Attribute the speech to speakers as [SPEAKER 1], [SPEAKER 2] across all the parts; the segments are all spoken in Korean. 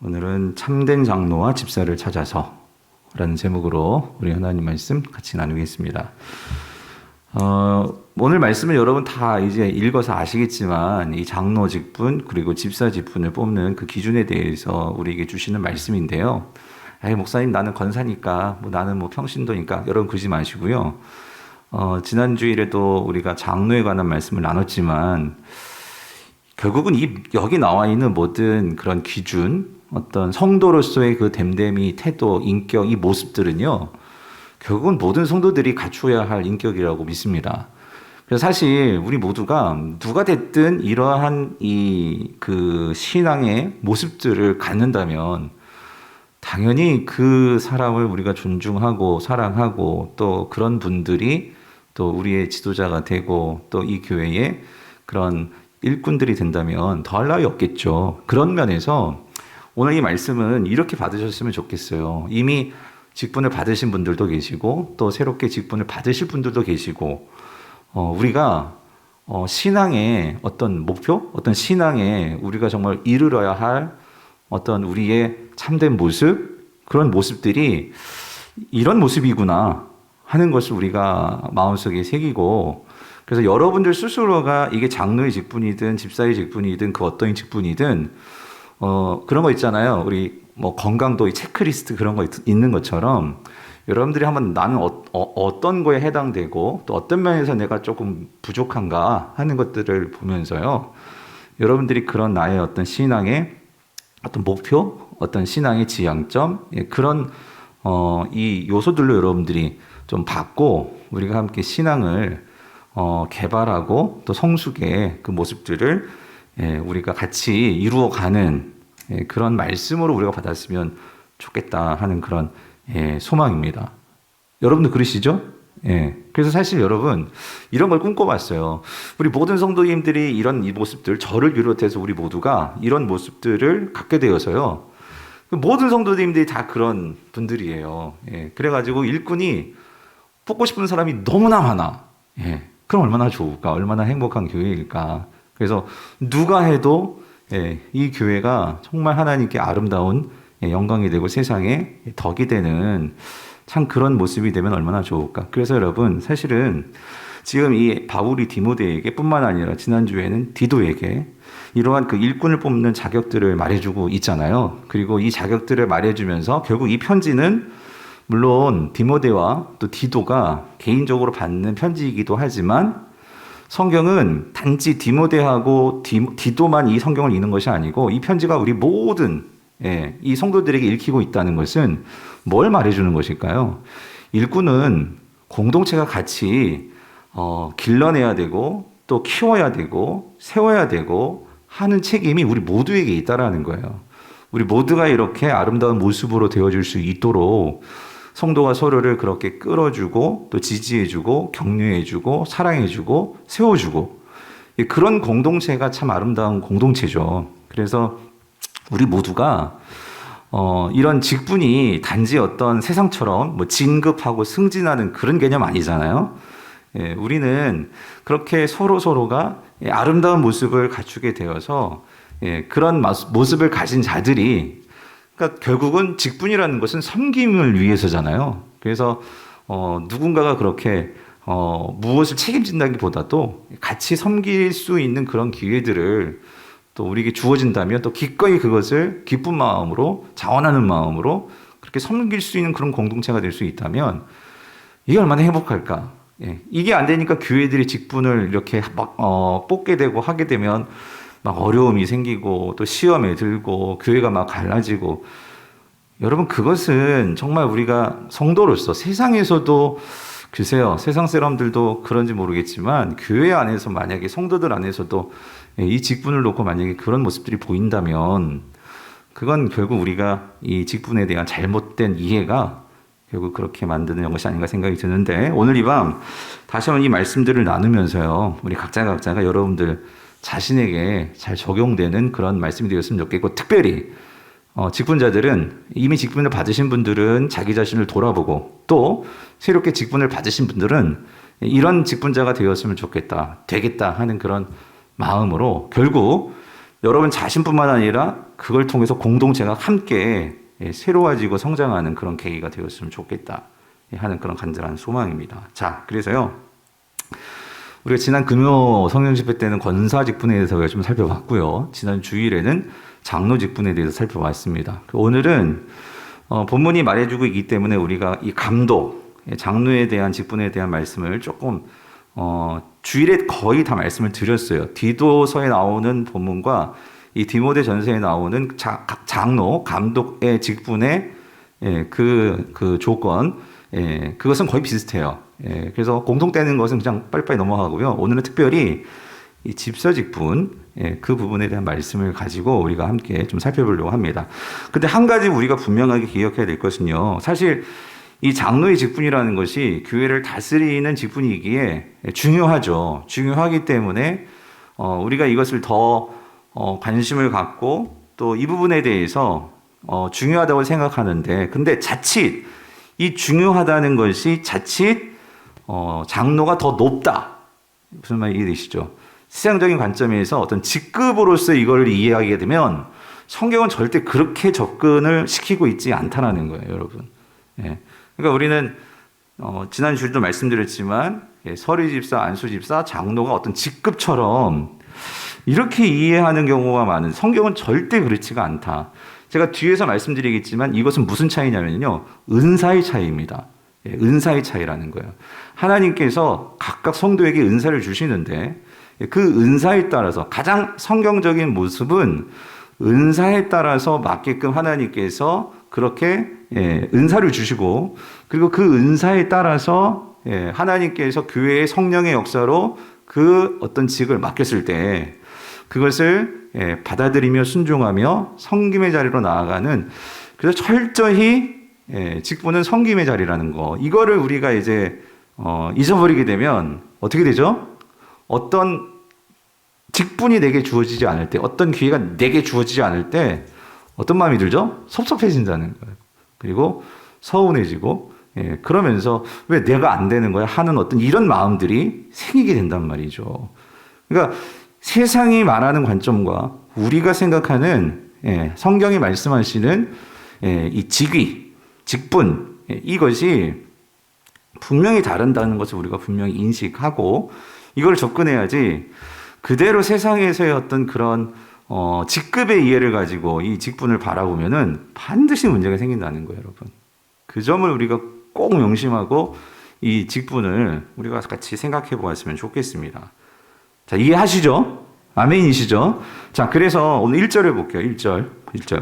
[SPEAKER 1] 오늘은 참된 장로와 집사를 찾아서 라는 제목으로 우리 하나님 말씀 같이 나누겠습니다. 오늘 말씀을 여러분 다 이제 읽어서 아시겠지만 이 장로 직분 그리고 집사 직분을 뽑는 그 기준에 대해서 우리에게 주시는 말씀인데요. 목사님 나는 권사니까 나는 평신도니까 여러분 그러지 마시고요. 지난 주일에도 우리가 장로에 관한 말씀을 나눴지만 결국은 여기 나와 있는 모든 그런 기준, 어떤 성도로서의 그 됨됨이, 태도, 인격, 이 모습들은요, 결국은 모든 성도들이 갖추어야 할 인격이라고 믿습니다. 그래서 사실 우리 모두가 누가 됐든 이러한 그 신앙의 모습들을 갖는다면 당연히 그 사람을 우리가 존중하고 사랑하고 또 그런 분들이 또 우리의 지도자가 되고 또 이 교회의 그런 일꾼들이 된다면 더할 나위 없겠죠. 그런 면에서 오늘 이 말씀은 이렇게 받으셨으면 좋겠어요. 이미 직분을 받으신 분들도 계시고 또 새롭게 직분을 받으실 분들도 계시고 우리가 신앙의 어떤 목표, 어떤 신앙에 우리가 정말 이르러야 할 어떤 우리의 참된 모습, 그런 모습들이 이런 모습이구나 하는 것을 우리가 마음속에 새기고, 그래서 여러분들 스스로가 이게 장로의 직분이든 집사의 직분이든 그 어떤 직분이든 그런 거 있잖아요. 우리 건강도의 체크리스트 그런 거 있는 것처럼 여러분들이 한번 나는 어떤 거에 해당되고 또 어떤 면에서 내가 조금 부족한가 하는 것들을 보면서요. 여러분들이 그런 나의 어떤 신앙의 어떤 목표, 어떤 신앙의 지향점, 그런 이 요소들로 여러분들이 좀 받고 우리가 함께 신앙을 개발하고 또 성숙의 그 모습들을 우리가 같이 이루어가는 그런 말씀으로 우리가 받았으면 좋겠다 하는 그런 소망입니다. 여러분도 그러시죠? 그래서 사실 여러분 이런 걸 꿈꿔봤어요. 우리 모든 성도님들이 이런 이 모습들, 저를 비롯해서 우리 모두가 이런 모습들을 갖게 되어서요. 모든 성도님들이 다 그런 분들이에요. 그래가지고 일꾼이 뽑고 싶은 사람이 너무나 많아. 그럼 얼마나 좋을까? 얼마나 행복한 교회일까? 그래서 누가 해도 이 교회가 정말 하나님께 아름다운 영광이 되고 세상에 덕이 되는 참 그런 모습이 되면 얼마나 좋을까? 그래서 여러분 사실은 지금 이 바울이 디모데에게 뿐만 아니라 지난주에는 디도에게 이러한 그 일꾼을 뽑는 자격들을 말해주고 있잖아요. 그리고 이 자격들을 말해주면서 결국 이 편지는 물론 디모데와 또 디도가 개인적으로 받는 편지이기도 하지만 성경은 단지 디모데하고 디도만 이 성경을 읽는 것이 아니고 이 편지가 우리 모든 이 성도들에게 읽히고 있다는 것은 뭘 말해주는 것일까요? 일꾼은 공동체가 같이 길러내야 되고 또 키워야 되고 세워야 되고 하는 책임이 우리 모두에게 있다라는 거예요. 우리 모두가 이렇게 아름다운 모습으로 되어줄 수 있도록 성도가 서로를 그렇게 끌어주고 또 지지해주고 격려해주고 사랑해주고 세워주고 그런 공동체가 참 아름다운 공동체죠. 그래서 우리 모두가 이런 직분이 단지 어떤 세상처럼 진급하고 승진하는 그런 개념 아니잖아요. 우리는 그렇게 서로가 아름다운 모습을 갖추게 되어서 그런 모습을 가진 자들이, 그러니까 결국은 직분이라는 것은 섬김을 위해서잖아요. 그래서 누군가가 그렇게 무엇을 책임진다기보다도 같이 섬길 수 있는 그런 기회들을 또 우리에게 주어진다면 또 기꺼이 그것을 기쁜 마음으로 자원하는 마음으로 그렇게 섬길 수 있는 그런 공동체가 될 수 있다면 이게 얼마나 행복할까. 이게 안 되니까 교회들이 직분을 이렇게 막 뽑게 되고 하게 되면 막 어려움이 생기고 또 시험에 들고 교회가 막 갈라지고, 여러분 그것은 정말 우리가 성도로서 세상에서도 글쎄요, 세상 사람들도 그런지 모르겠지만 교회 안에서 만약에 성도들 안에서도 이 직분을 놓고 만약에 그런 모습들이 보인다면 그건 결국 우리가 이 직분에 대한 잘못된 이해가 결국 그렇게 만드는 것이 아닌가 생각이 드는데, 오늘 이 밤 다시 한번 이 말씀들을 나누면서요, 우리 각자가 여러분들 자신에게 잘 적용되는 그런 말씀이 되었으면 좋겠고, 특별히 직분자들은 이미 직분을 받으신 분들은 자기 자신을 돌아보고 또 새롭게 직분을 받으신 분들은 이런 직분자가 되었으면 좋겠다, 되겠다 하는 그런 마음으로 결국 여러분 자신뿐만 아니라 그걸 통해서 공동체가 함께 새로워지고 성장하는 그런 계기가 되었으면 좋겠다 하는 그런 간절한 소망입니다. 자, 그래서요. 우리가 지난 금요 성령 집회 때는 권사 직분에 대해서 좀 살펴봤고요. 지난 주일에는 장로 직분에 대해서 살펴봤습니다. 오늘은 본문이 말해주고 있기 때문에 우리가 이 감독, 장로에 대한 직분에 대한 말씀을 조금 주일에 거의 다 말씀을 드렸어요. 디도서에 나오는 본문과 이 디모데 전서에 나오는 장로, 감독의 직분의 그 조건, 그것은 거의 비슷해요. 그래서 공통되는 것은 그냥 빨리빨리 넘어가고요. 오늘은 특별히 이 집사 직분, 그 부분에 대한 말씀을 가지고 우리가 함께 좀 살펴보려고 합니다. 근데 한 가지 우리가 분명하게 기억해야 될 것은요. 사실 이 장로의 직분이라는 것이 교회를 다스리는 직분이기에 중요하죠. 중요하기 때문에 우리가 이것을 더 관심을 갖고 또 이 부분에 대해서 중요하다고 생각하는데, 근데 자칫 이 중요하다는 것이 자칫 장로가 더 높다. 무슨 말이 이해되시죠? 세상적인 관점에서 어떤 직급으로서 이걸 이해하게 되면 성경은 절대 그렇게 접근을 시키고 있지 않다라는 거예요, 여러분. 그러니까 우리는 지난 주에도 말씀드렸지만 서리 집사, 안수 집사, 장로가 어떤 직급처럼 이렇게 이해하는 경우가 많은, 성경은 절대 그렇지가 않다. 제가 뒤에서 말씀드리겠지만 이것은 무슨 차이냐면요, 은사의 차이입니다. 은사의 차이라는 거예요. 하나님께서 각각 성도에게 은사를 주시는데 그 은사에 따라서 가장 성경적인 모습은 은사에 따라서 맞게끔 하나님께서 그렇게 은사를 주시고, 그리고 그 은사에 따라서 하나님께서 교회의 성령의 역사로 그 어떤 직을 맡겼을 때 그것을 받아들이며 순종하며 섬김의 자리로 나아가는, 그래서 철저히 직분은 섬김의 자리라는 거, 이거를 우리가 이제 잊어버리게 되면 어떻게 되죠? 어떤 직분이 내게 주어지지 않을 때, 어떤 기회가 내게 주어지지 않을 때 어떤 마음이 들죠? 섭섭해진다는 거예요. 그리고 서운해지고, 그러면서 왜 내가 안 되는 거야 하는 어떤 이런 마음들이 생기게 된단 말이죠. 그러니까 세상이 말하는 관점과 우리가 생각하는 성경이 말씀하시는 이 직위, 직분, 이것이 분명히 다른다는 것을 우리가 분명히 인식하고 이걸 접근해야지, 그대로 세상에서의 어떤 그런 직급의 이해를 가지고 이 직분을 바라보면은 반드시 문제가 생긴다는 거예요, 여러분. 그 점을 우리가 꼭 명심하고 이 직분을 우리가 같이 생각해 보았으면 좋겠습니다. 자, 이해하시죠? 아멘이시죠? 자, 그래서 오늘 1절을 볼게요. 1절.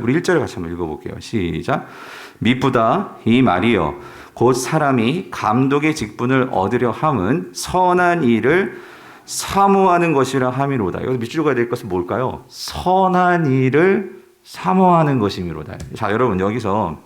[SPEAKER 1] 우리 1절을 같이 한번 읽어볼게요. 시작. 미쁘다 이 말이여 곧 사람이 감독의 직분을 얻으려 함은 선한 일을 사모하는 것이라 함이로다. 여기서 밑줄 가야 될 것은 뭘까요? 선한 일을 사모하는 것이미로다. 자, 여러분, 여기서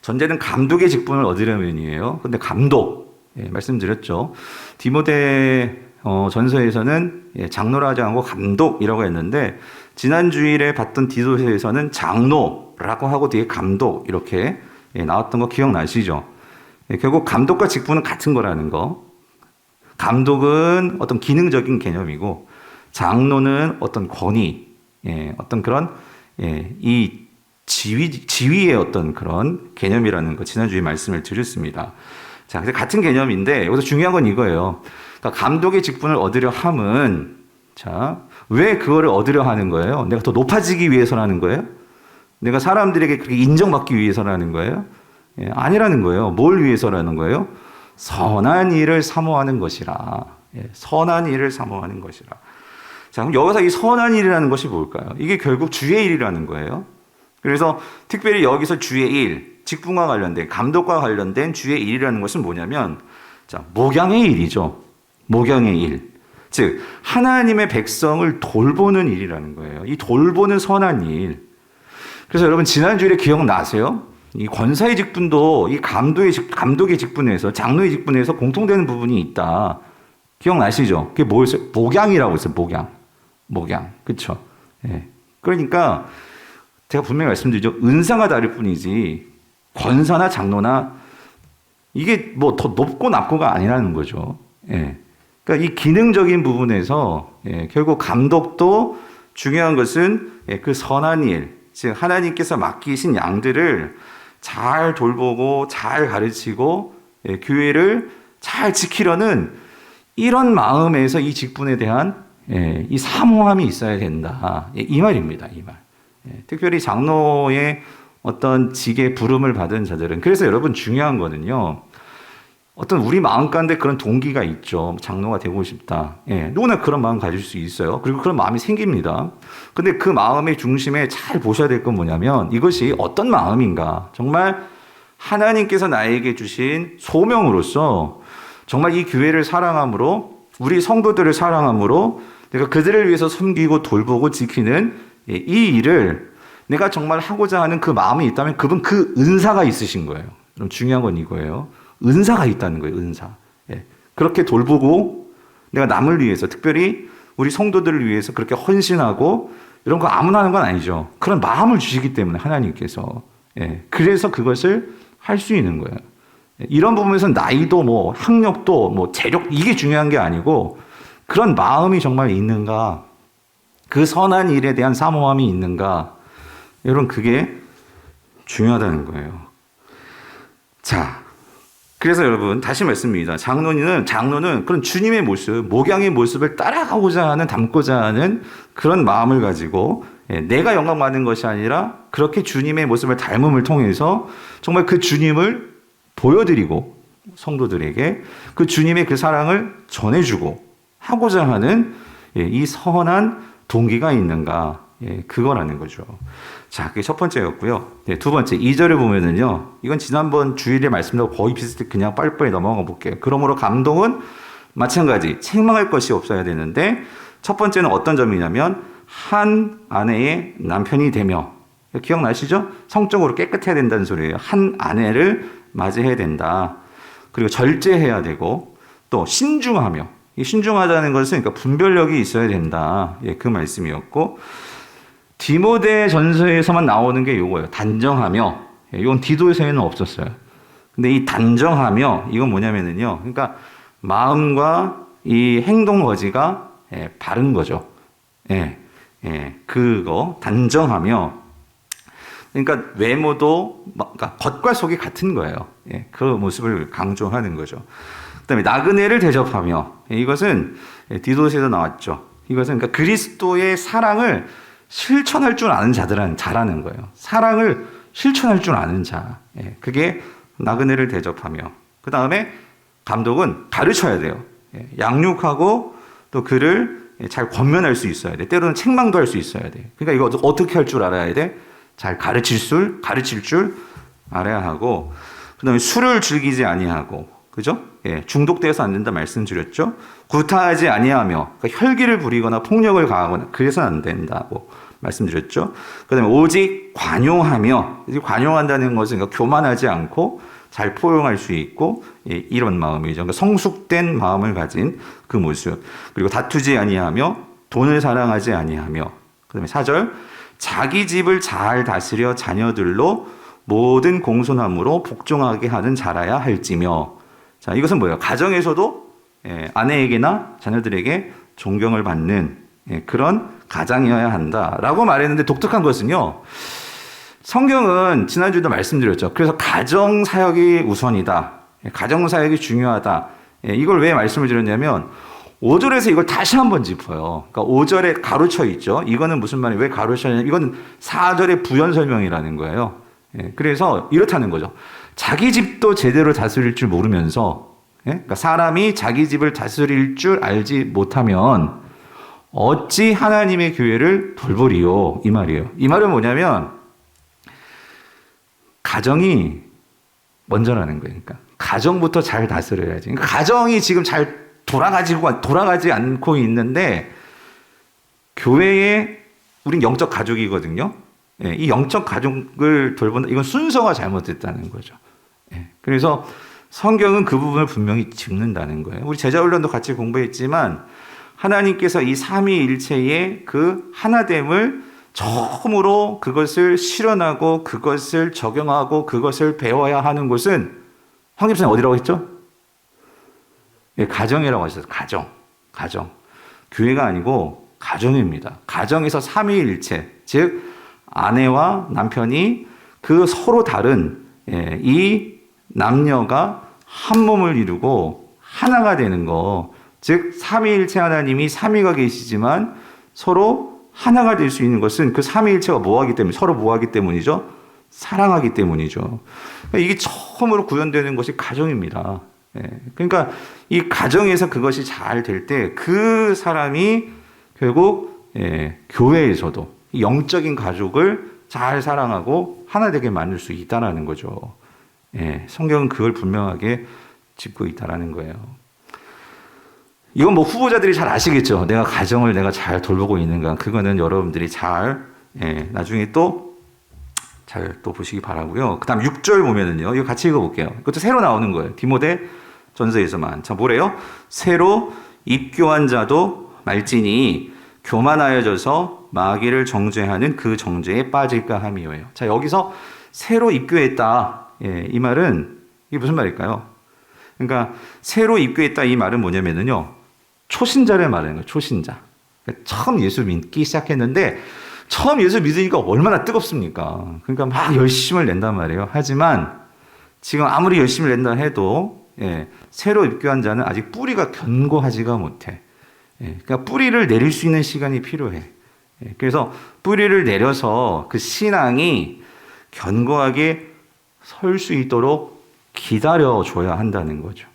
[SPEAKER 1] 전제는 감독의 직분을 얻으려면이에요. 근데 감독, 말씀드렸죠. 디모데 전서에서는 장로라 하지 않고 감독이라고 했는데, 지난 주일에 봤던 디도서에서는 장로라고 하고 뒤에 감독 이렇게 나왔던 거 기억나시죠? 결국 감독과 직분은 같은 거라는 거. 감독은 어떤 기능적인 개념이고 장로는 어떤 권위, 어떤 그런 이 지위의 어떤 그런 개념이라는 거 지난주에 말씀을 드렸습니다. 자, 근데 같은 개념인데 여기서 중요한 건 이거예요. 그러니까 감독의 직분을 얻으려 함은, 자, 왜 그거를 얻으려 하는 거예요? 내가 더 높아지기 위해서라는 거예요? 내가 사람들에게 그렇게 인정받기 위해서라는 거예요? 아니라는 거예요. 뭘 위해서라는 거예요? 선한 일을 사모하는 것이라. 선한 일을 사모하는 것이라. 자, 그럼 여기서 이 선한 일이라는 것이 뭘까요? 이게 결국 주의 일이라는 거예요. 그래서 특별히 여기서 주의 일, 직분과 관련된, 감독과 관련된 주의 일이라는 것은 뭐냐면, 자, 목양의 일이죠. 목양의 일. 즉, 하나님의 백성을 돌보는 일이라는 거예요. 이 돌보는 선한 일. 그래서 여러분, 지난주에 기억나세요? 이 권사의 직분도 이 감독의 직분에서, 장로의 직분에서 공통되는 부분이 있다. 기억나시죠? 그게 뭐였어요? 목양이라고 했어요. 목양. 그쵸? 그러니까, 제가 분명히 말씀드리죠. 은사가 다를 뿐이지, 권사나 장로나, 이게 뭐 더 높고 낮고가 아니라는 거죠. 그러니까 이 기능적인 부분에서, 결국 감독도 중요한 것은 그 선한 일, 즉 하나님께서 맡기신 양들을 잘 돌보고 잘 가르치고 교회를 잘 지키려는 이런 마음에서 이 직분에 대한 이 사모함이 있어야 된다. 이 말입니다. 이 말. 특별히 장로의 어떤 직에 부름을 받은 자들은, 그래서 여러분 중요한 거는요, 어떤 우리 마음 가운데 그런 동기가 있죠. 장로가 되고 싶다. 누구나 그런 마음 가질 수 있어요. 그리고 그런 마음이 생깁니다. 근데 그 마음의 중심에 잘 보셔야 될 건 뭐냐면 이것이 어떤 마음인가. 정말 하나님께서 나에게 주신 소명으로서 정말 이 교회를 사랑함으로, 우리 성도들을 사랑함으로 내가 그들을 위해서 섬기고 돌보고 지키는 이 일을 내가 정말 하고자 하는 그 마음이 있다면 그분 그 은사가 있으신 거예요. 그럼 중요한 건 이거예요. 은사가 있다는 거예요. 은사. 그렇게 돌보고 내가 남을 위해서, 특별히 우리 성도들을 위해서 그렇게 헌신하고 이런 거 아무나 하는 건 아니죠. 그런 마음을 주시기 때문에 하나님께서. 그래서 그것을 할 수 있는 거예요. 이런 부분에서 나이도 뭐 학력도 뭐 재력 이게 중요한 게 아니고 그런 마음이 정말 있는가, 그 선한 일에 대한 사모함이 있는가, 여러분 그게 중요하다는 거예요. 자, 그래서 여러분 다시 말씀드립니다. 장로는 그런 주님의 모습, 목양의 모습을 따라가고자 하는, 담고자 하는 그런 마음을 가지고 내가 영광 받는 것이 아니라 그렇게 주님의 모습을 닮음을 통해서 정말 그 주님을 보여드리고 성도들에게 그 주님의 그 사랑을 전해주고 하고자 하는 이 선한 동기가 있는가, 그거라는 거죠. 자, 그게 첫 번째였고요. 두 번째, 2절을 보면은요, 이건 지난번 주일에 말씀드린 거의 비슷해. 그냥 빨리빨리 넘어가 볼게요. 그러므로 감동은 마찬가지, 책망할 것이 없어야 되는데, 첫 번째는 어떤 점이냐면, 한 아내의 남편이 되며, 기억나시죠? 성적으로 깨끗해야 된다는 소리예요. 한 아내를 맞이해야 된다. 그리고 절제해야 되고, 또 신중하며, 이 신중하다는 것은 그러니까 분별력이 있어야 된다. 그 말씀이었고, 디모데 전서에서만 나오는 게 요거예요. 단정하며. 이건 디도서에는 없었어요. 근데 이 단정하며, 이건 뭐냐면은요, 그러니까 마음과 이 행동 거지가 바른 거죠. 그거 단정하며, 그러니까 외모도 그러니까 겉과 속이 같은 거예요. 그 모습을 강조하는 거죠. 그다음에 나그네를 대접하며, 이것은 디도서에도 나왔죠. 이것은 그러니까 그리스도의 사랑을 실천할 줄 아는 자들은 잘하는 거예요. 사랑을 실천할 줄 아는 자. 그게 나그네를 대접하며. 그 다음에 감독은 가르쳐야 돼요. 양육하고 또 그를 잘 권면할 수 있어야 돼. 때로는 책망도 할 수 있어야 돼. 그러니까 이거 어떻게 할 줄 알아야 돼? 잘 가르칠 줄 알아야 하고, 그 다음에 술을 즐기지 아니하고, 그죠? 중독되어서 안 된다 말씀드렸죠. 구타하지 아니하며, 그러니까 혈기를 부리거나 폭력을 가하거나 그래서는 안 된다고 말씀드렸죠. 그다음에 오직 관용하며, 관용한다는 것은 그러니까 교만하지 않고 잘 포용할 수 있고, 이런 마음이죠. 그러니까 성숙된 마음을 가진 그 모습. 그리고 다투지 아니하며 돈을 사랑하지 아니하며, 그다음에 4절 자기 집을 잘 다스려 자녀들로 모든 공손함으로 복종하게 하는 자라야 할지며. 자, 이것은 뭐예요? 가정에서도 아내에게나 자녀들에게 존경을 받는 그런 가장이어야 한다라고 말했는데, 독특한 것은요, 성경은 지난주에도 말씀드렸죠. 그래서 가정 사역이 우선이다. 가정 사역이 중요하다. 이걸 왜 말씀을 드렸냐면 5절에서 이걸 다시 한번 짚어요. 그러니까 5절에 가로쳐 있죠. 이거는 무슨 말이에요? 왜 가로쳐냐면 이건 4절의 부연 설명이라는 거예요. 그래서 이렇다는 거죠. 자기 집도 제대로 다스릴 줄 모르면서, 그러니까 사람이 자기 집을 다스릴 줄 알지 못하면 어찌 하나님의 교회를 돌보리요, 이 말이에요. 이 말은 뭐냐면 가정이 먼저라는 거예요. 그러니까 가정부터 잘 다스려야지. 그러니까 가정이 지금 잘 돌아가지 않고 있는데, 교회에 우린 영적 가족이거든요. 이 영적 가족을 돌본다. 이건 순서가 잘못됐다는 거죠. 그래서 성경은 그 부분을 분명히 짚는다는 거예요. 우리 제자훈련도 같이 공부했지만 하나님께서 이 삼위일체의 그 하나됨을 처음으로 그것을 실현하고 그것을 적용하고 그것을 배워야 하는 곳은 황 집사님 어디라고 했죠? 가정이라고 하셨어요. 가정. 교회가 아니고 가정입니다. 가정에서 삼위일체, 즉 아내와 남편이 그 서로 다른 이 남녀가 한 몸을 이루고 하나가 되는 거, 즉 삼위일체 하나님이 삼위가 계시지만 서로 하나가 될 수 있는 것은 그 삼위일체가 뭐하기 때문에, 서로 뭐하기 때문이죠? 사랑하기 때문이죠. 이게 처음으로 구현되는 것이 가정입니다. 그러니까 이 가정에서 그것이 잘 될 때 그 사람이 결국 교회에서도 영적인 가족을 잘 사랑하고 하나 되게 만들 수 있다는 거죠. 성경은 그걸 분명하게 짚고 있다는 거예요. 이건 뭐 후보자들이 잘 아시겠죠. 내가 가정을 내가 잘 돌보고 있는가. 그거는 여러분들이 잘 나중에 또 잘 또 보시기 바라고요. 그 다음 6절 보면은요. 이거 같이 읽어볼게요. 이것도 새로 나오는 거예요. 디모데 전서에서만. 자, 뭐래요? 새로 입교한 자도 말지니 교만하여져서 마귀를 정죄하는 그 정죄에 빠질까 함이에요. 자, 여기서 새로 입교했다. 이 말은 이게 무슨 말일까요? 그러니까 새로 입교했다 이 말은 뭐냐면은요. 초신자를 말하는 거예요. 초신자. 그러니까 처음 예수 믿기 시작했는데 처음 예수 믿으니까 얼마나 뜨겁습니까? 그러니까 막 열심을 낸단 말이에요. 하지만 지금 아무리 열심을 낸다 해도 새로 입교한 자는 아직 뿌리가 견고하지가 못해. 그러니까 뿌리를 내릴 수 있는 시간이 필요해. 그래서 뿌리를 내려서 그 신앙이 견고하게 설 수 있도록 기다려줘야 한다는 거죠.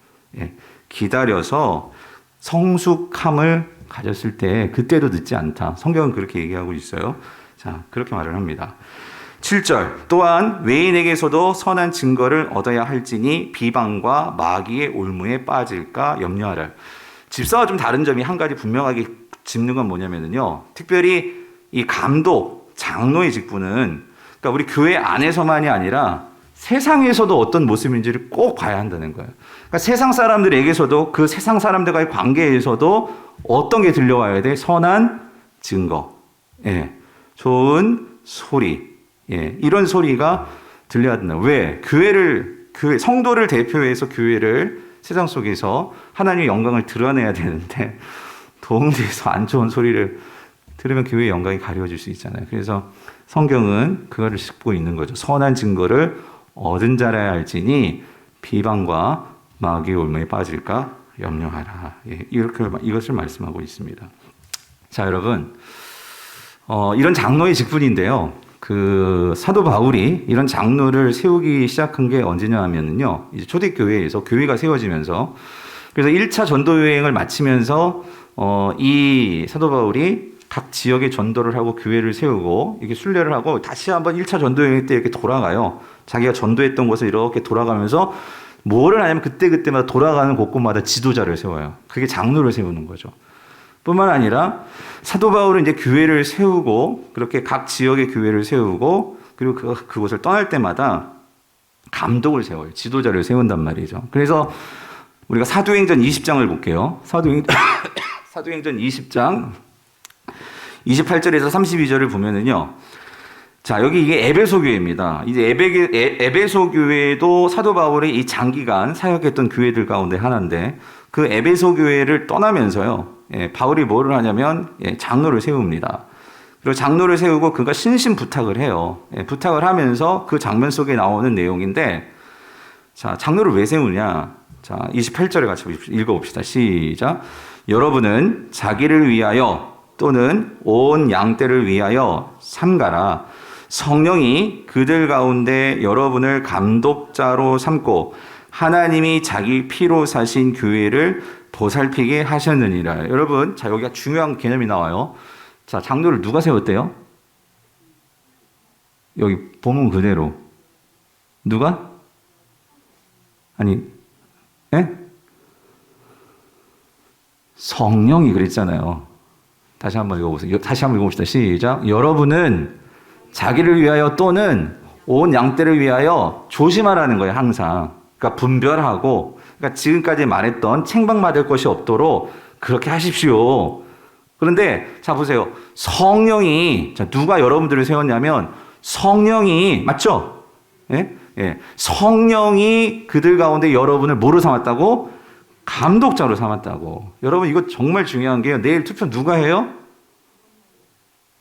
[SPEAKER 1] 기다려서 성숙함을 가졌을 때 그때도 늦지 않다. 성경은 그렇게 얘기하고 있어요. 자, 그렇게 말을 합니다. 7절 또한 외인에게서도 선한 증거를 얻어야 할지니 비방과 마귀의 올무에 빠질까 염려하라. 집사와 좀 다른 점이 한 가지 분명하게 짚는 건 뭐냐면요. 특별히 이 감독, 장로의 직분은 그러니까 우리 교회 안에서만이 아니라 세상에서도 어떤 모습인지를 꼭 봐야 한다는 거예요. 그러니까 세상 사람들에게서도 그 세상 사람들과의 관계에서도 어떤 게 들려와야 돼? 선한 증거, 좋은 소리, 이런 소리가 들려야 된다. 왜? 교회 성도를 대표해서 교회를 세상 속에서 하나님의 영광을 드러내야 되는데 동네에서 안 좋은 소리를 들으면 교회의 영광이 가려질 수 있잖아요. 그래서 성경은 그거를 짚고 있는 거죠. 선한 증거를 얻은 자라야 할지니 비방과 마귀의 올무에 빠질까 염려하라. 이렇게 이것을 말씀하고 있습니다. 자, 여러분, 이런 장로의 직분인데요. 그 사도 바울이 이런 장로를 세우기 시작한 게 언제냐 하면요. 이제 초대교회에서 교회가 세워지면서 그래서 1차 전도 여행을 마치면서 이 사도 바울이 각 지역에 전도를 하고 교회를 세우고 이렇게 순례를 하고 다시 한번 1차 전도 여행 때 이렇게 돌아가요. 자기가 전도했던 곳을 이렇게 돌아가면서 뭐를 하냐면 그때마다 돌아가는 곳곳마다 지도자를 세워요. 그게 장로를 세우는 거죠. 뿐만 아니라 사도 바울은 이제 교회를 세우고 그렇게 각 지역의 교회를 세우고 그리고 그곳을 떠날 때마다 감독을 세워요. 지도자를 세운단 말이죠. 그래서 우리가 사도행전 20장을 볼게요. 사도행전 20장 28절에서 32절을 보면은요. 자, 여기 이게 에베소 교회입니다. 이제 에베소 교회도 사도 바울이 이 장기간 사역했던 교회들 가운데 하나인데 그 에베소 교회를 떠나면서요. 바울이 뭐를 하냐면 장로를 세웁니다. 그리고 장로를 세우고 그가 신신 부탁을 해요. 부탁을 하면서 그 장면 속에 나오는 내용인데 자, 장로를 왜 세우냐? 자, 28절에 같이 읽어봅시다. 시작. 여러분은 자기를 위하여 또는 온 양떼를 위하여 삼가라. 성령이 그들 가운데 여러분을 감독자로 삼고 하나님이 자기 피로 사신 교회를 보살피게 하셨느니라. 여러분, 자, 여기가 중요한 개념이 나와요. 자, 장로를 누가 세웠대요? 여기 본문 그대로. 누가? 아니, 성령이 그랬잖아요. 다시 한번 읽어보세요. 다시 한번 읽어봅시다. 시작. 여러분은 자기를 위하여 또는 온 양떼를 위하여 조심하라는 거예요. 항상. 그러니까 분별하고 그러니까 지금까지 말했던 책망받을 것이 없도록 그렇게 하십시오. 그런데 자 보세요. 성령이 자 누가 여러분들을 세웠냐면 성령이 맞죠? 성령이 그들 가운데 여러분을 뭐로 삼았다고? 감독자로 삼았다고. 여러분 이거 정말 중요한 게요. 내일 투표 누가 해요?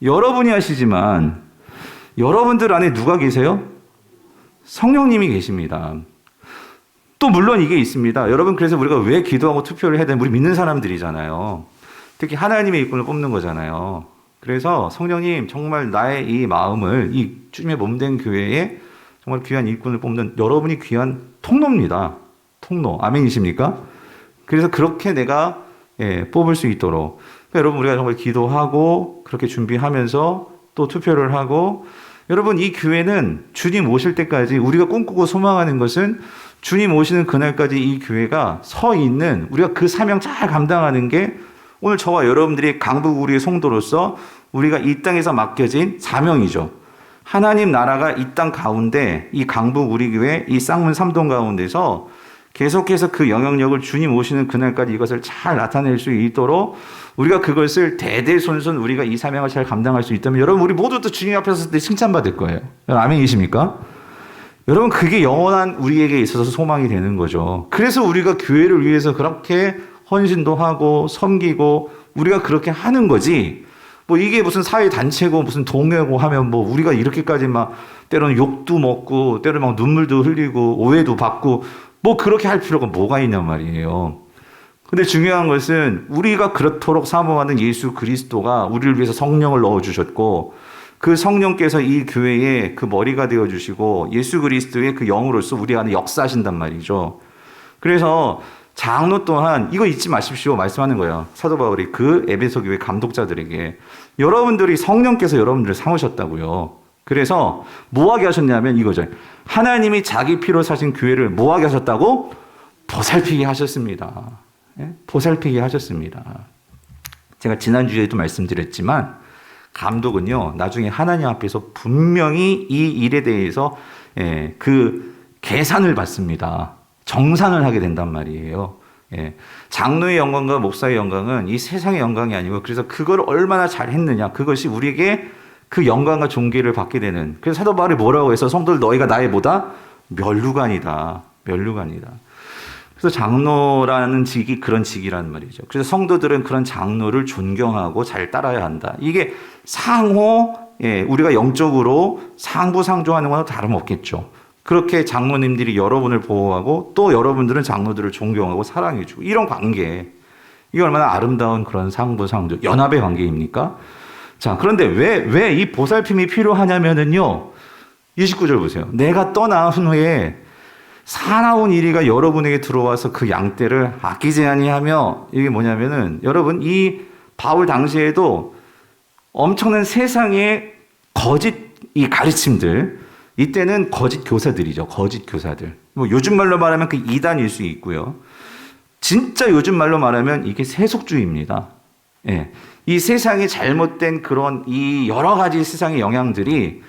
[SPEAKER 1] 여러분이 하시지만 여러분들 안에 누가 계세요? 성령님이 계십니다. 또 물론 이게 있습니다. 여러분, 그래서 우리가 왜 기도하고 투표를 해야 되는, 우리 믿는 사람들이잖아요. 특히 하나님의 일꾼을 뽑는 거잖아요. 그래서 성령님, 정말 나의 이 마음을 이 주님의 몸된 교회에 정말 귀한 일꾼을 뽑는 여러분이 귀한 통로입니다. 통로. 아멘이십니까? 그래서 그렇게 내가 뽑을 수 있도록, 그러니까 여러분, 우리가 정말 기도하고 그렇게 준비하면서 또 투표를 하고, 여러분, 이 교회는 주님 오실 때까지 우리가 꿈꾸고 소망하는 것은 주님 오시는 그날까지 이 교회가 서 있는, 우리가 그 사명 잘 감당하는 게 오늘 저와 여러분들이 강북 우리의 성도로서 우리가 이 땅에서 맡겨진 사명이죠. 하나님 나라가 이 땅 가운데, 이 강북 우리 교회 이 쌍문 3동 가운데서 계속해서 그 영향력을 주님 오시는 그날까지 이것을 잘 나타낼 수 있도록 우리가 그것을 대대손손 우리가 이 사명을 잘 감당할 수 있다면, 여러분, 우리 모두 또 주님 앞에 섰을 때 칭찬받을 거예요. 아멘이십니까? 여러분, 그게 영원한 우리에게 있어서 소망이 되는 거죠. 그래서 우리가 교회를 위해서 그렇게 헌신도 하고 섬기고 우리가 그렇게 하는 거지, 뭐 이게 무슨 사회단체고 무슨 동요고 하면 뭐 우리가 이렇게까지 막 때로는 욕도 먹고 때로는 막 눈물도 흘리고 오해도 받고 뭐 그렇게 할 필요가 뭐가 있냔 말이에요. 근데 중요한 것은 우리가 그렇도록 사모하는 예수 그리스도가 우리를 위해서 성령을 넣어주셨고, 그 성령께서 이 교회의 그 머리가 되어주시고 예수 그리스도의 그 영으로서 우리 안에 역사하신단 말이죠. 그래서 장로 또한 이거 잊지 마십시오 말씀하는 거예요. 사도 바울이 그 에베소 교회 감독자들에게, 여러분들이 성령께서 여러분들을 삼으셨다고요. 그래서 뭐하게 하셨냐면 이거죠. 하나님이 자기 피로 사신 교회를 뭐하게 하셨다고? 보살피게 하셨습니다. 보살피게 하셨습니다. 제가 지난주에도 말씀드렸지만 감독은요, 나중에 하나님 앞에서 분명히 이 일에 대해서 그 계산을 받습니다. 정산을 하게 된단 말이에요. 장로의 영광과 목사의 영광은 이 세상의 영광이 아니고, 그래서 그걸 얼마나 잘했느냐, 그것이 우리에게 그 영광과 존귀를 받게 되는. 그래서 사도 바울이 뭐라고 해서, 성도들 너희가 나의 뭐다? 면류관이다. 면류관이다. 그래서 장로라는 직이 그런 직이란 말이죠. 그래서 성도들은 그런 장로를 존경하고 잘 따라야 한다. 이게 상호, 우리가 영적으로 상부상조하는 것은 다름없겠죠. 그렇게 장로님들이 여러분을 보호하고 또 여러분들은 장로들을 존경하고 사랑해주고, 이런 관계, 이게 얼마나 아름다운 그런 상부상조, 연합의 관계입니까? 자, 그런데 왜 이 보살핌이 필요하냐면은요, 29절 보세요. 내가 떠난 후에 사나운 이리가 여러분에게 들어와서 그 양떼를 아끼지 아니하며, 이게 뭐냐면은, 여러분, 이 바울 당시에도 엄청난 세상의 거짓 이 가르침들, 이때는 거짓 교사들이죠. 거짓 교사들. 뭐 요즘 말로 말하면 그 이단일 수 있고요. 진짜 요즘 말로 말하면 이게 세속주의입니다. 이 세상의 잘못된 그런 이 여러 가지 세상의 영향들이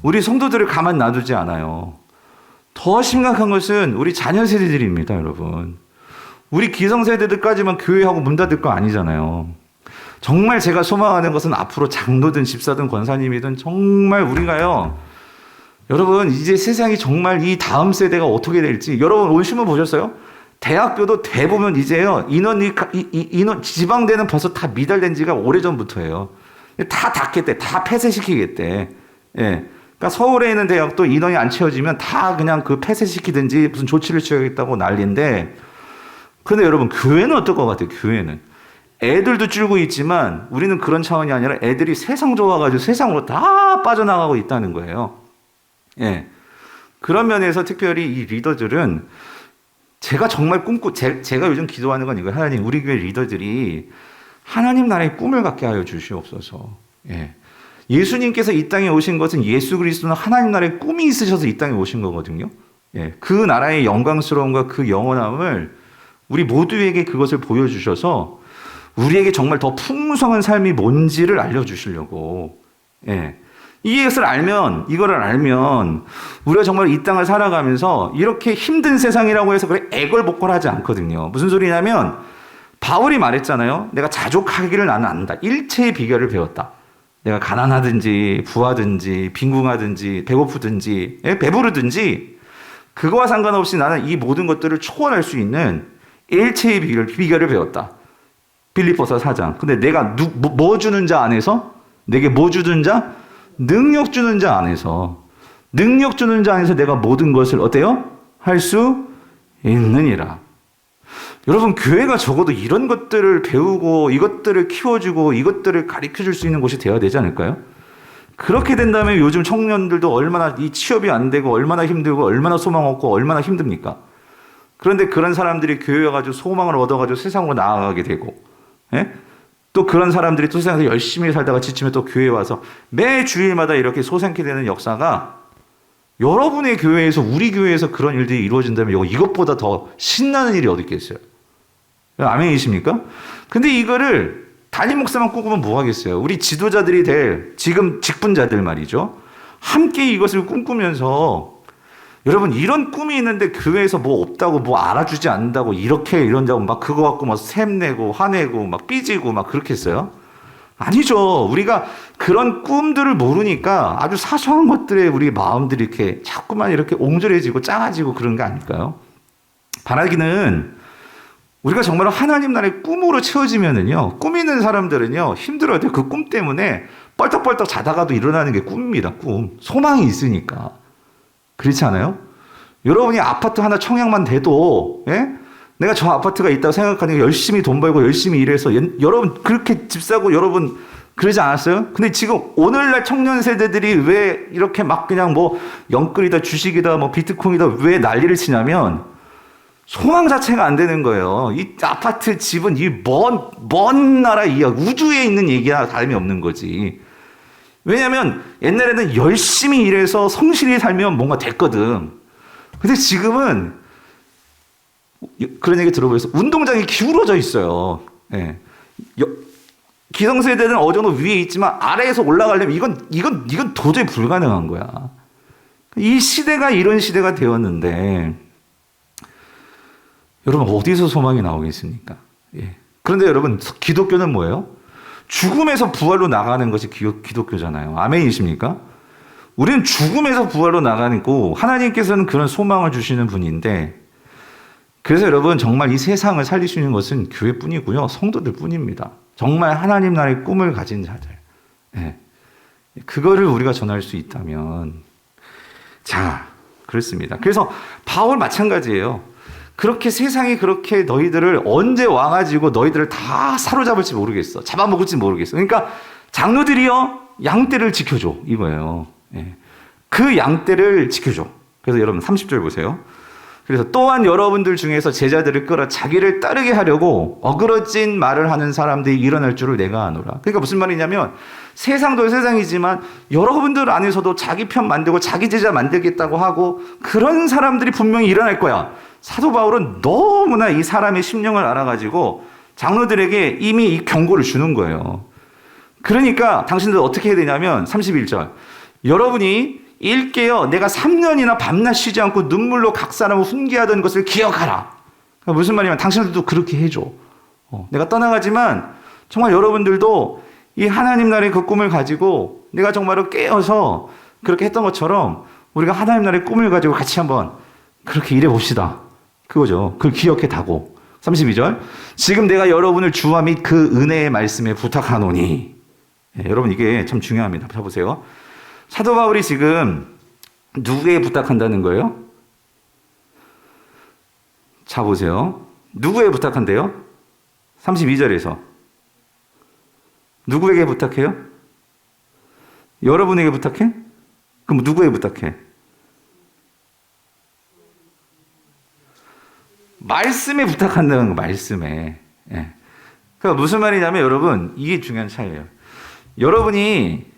[SPEAKER 1] 우리 성도들을 가만 놔두지 않아요. 더 심각한 것은 우리 자녀 세대들입니다, 여러분. 우리 기성세대들까지만 교회하고 문 닫을 거 아니잖아요. 정말 제가 소망하는 것은 앞으로 장로든 집사든 권사님이든 정말 우리가요, 여러분, 이제 세상이 정말 이 다음 세대가 어떻게 될지, 여러분 오늘 신문 보셨어요? 대학교도 대부분 이제요, 인원 지방대는 벌써 다 미달된 지가 오래전부터예요. 다 닫겠대, 다 폐쇄시키겠대. 그러니까 서울에 있는 대학도 인원이 안 채워지면 다 그냥 그 폐쇄시키든지 무슨 조치를 취하겠다고 난리인데, 근데 여러분, 교회는 어떨 것 같아요? 교회는 애들도 줄고 있지만 우리는 그런 차원이 아니라 애들이 세상 좋아가지고 세상으로 다 빠져나가고 있다는 거예요. 그런 면에서 특별히 이 리더들은, 제가 정말 제가 요즘 기도하는 건 이거예요. 하나님, 우리 교회 리더들이 하나님 나라의 꿈을 갖게 하여 주시옵소서. 예수님께서 이 땅에 오신 것은 예수 그리스도는 하나님 나라의 꿈이 있으셔서 이 땅에 오신 거거든요. 그 나라의 영광스러움과 그 영원함을 우리 모두에게 그것을 보여주셔서 우리에게 정말 더 풍성한 삶이 뭔지를 알려주시려고. 이것을 알면, 이거를 알면 우리가 정말 이 땅을 살아가면서 이렇게 힘든 세상이라고 해서 그래 애걸복걸하지 않거든요. 무슨 소리냐면 바울이 말했잖아요. 내가 자족하기를 나는 안다. 일체의 비결을 배웠다. 내가 가난하든지 부하든지 빈궁하든지 배고프든지 배부르든지 그거와 상관없이 나는 이 모든 것들을 초월할 수 있는 일체의 비결을 배웠다. 빌립보서 4장. 근데 내가 뭐 주는 자 안에서 내게 뭐 주는 자? 능력 주는 자 안에서. 능력 주는 자 안에서 내가 모든 것을 어때요? 할 수 있느니라. 여러분, 교회가 적어도 이런 것들을 배우고 이것들을 키워주고 이것들을 가르쳐줄 수 있는 곳이 되어야 되지 않을까요? 그렇게 된다면 요즘 청년들도 얼마나 이 취업이 안 되고 얼마나 힘들고 얼마나 소망 없고 얼마나 힘듭니까? 그런데 그런 사람들이 교회에 와가지고 소망을 얻어가지고 세상으로 나아가게 되고, 예? 또 그런 사람들이 또 세상에서 열심히 살다가 지치면 또 교회에 와서 매 주일마다 이렇게 소생케 되는 역사가 여러분의 교회에서, 우리 교회에서 그런 일들이 이루어진다면 이것보다 더 신나는 일이 어디 있겠어요? 아멘이십니까? 근데 이거를 담임 목사만 꿈꾸면 뭐 하겠어요? 우리 지도자들이 될 지금 직분자들 말이죠. 함께 이것을 꿈꾸면서 여러분, 이런 꿈이 있는데 교회에서 뭐 없다고, 뭐 알아주지 않는다고 이렇게 이런다고 막 그거 갖고 막 샘내고 화내고 막 삐지고 막 그렇게 했어요? 아니죠. 우리가 그런 꿈들을 모르니까 아주 사소한 것들에 우리 마음들이 이렇게 자꾸만 이렇게 옹졸해지고 작아지고 그런 게 아닐까요? 바라기는 우리가 정말 하나님 나라의 꿈으로 채워지면은요, 꿈 있는 사람들은요, 힘들어야 돼요. 그 꿈 때문에 뻘떡뻘떡 자다가도 일어나는 게 꿈입니다. 꿈. 소망이 있으니까. 그렇지 않아요? 여러분이 아파트 하나 청약만 돼도, 예? 내가 저 아파트가 있다고 생각하니까 열심히 돈 벌고 열심히 일해서 여러분 그렇게 집 사고 여러분 그러지 않았어요? 근데 지금 오늘날 청년 세대들이 왜 이렇게 막 그냥 뭐 영끌이다 주식이다 뭐 비트코인이다 왜 난리를 치냐면 소망 자체가 안 되는 거예요. 이 아파트 집은 이 먼 나라 우주에 있는 얘기나 다름이 없는 거지. 왜냐하면 옛날에는 열심히 일해서 성실히 살면 뭔가 됐거든. 근데 지금은 그런 얘기 들어보셨어요? 운동장이 기울어져 있어요. 예. 기성세대는 어느 정도 위에 있지만 아래에서 올라가려면 이건 도저히 불가능한 거야. 이 시대가 이런 시대가 되었는데 여러분 어디서 소망이 나오겠습니까? 예. 그런데 여러분 기독교는 뭐예요? 죽음에서 부활로 나가는 것이 기독교잖아요. 아멘이십니까? 우리는 죽음에서 부활로 나가는 거 하나님께서는 그런 소망을 주시는 분인데 그래서 여러분 정말 이 세상을 살릴 수 있는 것은 교회뿐이고요. 성도들 뿐입니다. 정말 하나님 나라의 꿈을 가진 자들. 예. 그거를 우리가 전할 수 있다면 자, 그렇습니다. 그래서 바울 마찬가지예요. 그렇게 세상이 그렇게 너희들을 언제 와가지고 너희들을 다 사로잡을지 모르겠어. 잡아먹을지 모르겠어. 그러니까 장로들이요. 양떼를 지켜줘. 이거예요. 예. 그 양떼를 지켜줘. 그래서 여러분 30절 보세요. 그래서 또한 여러분들 중에서 제자들을 끌어 자기를 따르게 하려고 어그러진 말을 하는 사람들이 일어날 줄을 내가 아노라. 그러니까 무슨 말이냐면 세상도 세상이지만 여러분들 안에서도 자기 편 만들고 자기 제자 만들겠다고 하고 그런 사람들이 분명히 일어날 거야. 사도 바울은 너무나 이 사람의 심령을 알아가지고 장로들에게 이미 이 경고를 주는 거예요. 그러니까 당신들 어떻게 해야 되냐면 31절 여러분이 일깨어 내가 3년이나 밤낮 쉬지 않고 눈물로 각 사람을 훈계하던 것을 기억하라. 그러니까 무슨 말이냐면 당신들도 그렇게 해줘. 내가 떠나가지만 정말 여러분들도 이 하나님 나라의 그 꿈을 가지고 내가 정말로 깨어서 그렇게 했던 것처럼 우리가 하나님 나라의 꿈을 가지고 같이 한번 그렇게 일해 봅시다. 그거죠. 그걸 기억해 다고. 32절 지금 내가 여러분을 주와 및 그 은혜의 말씀에 부탁하노니. 여러분 이게 참 중요합니다. 보세요. 사도 바울이 지금 누구에게 부탁한다는 거예요? 자 보세요. 누구에게 부탁한대요? 32절에서 누구에게 부탁해요? 여러분에게 부탁해? 그럼 누구에게 부탁해? 말씀에 부탁한다는 거, 말씀에. 예. 그러니까 무슨 말이냐면 여러분 이게 중요한 차이예요. 여러분이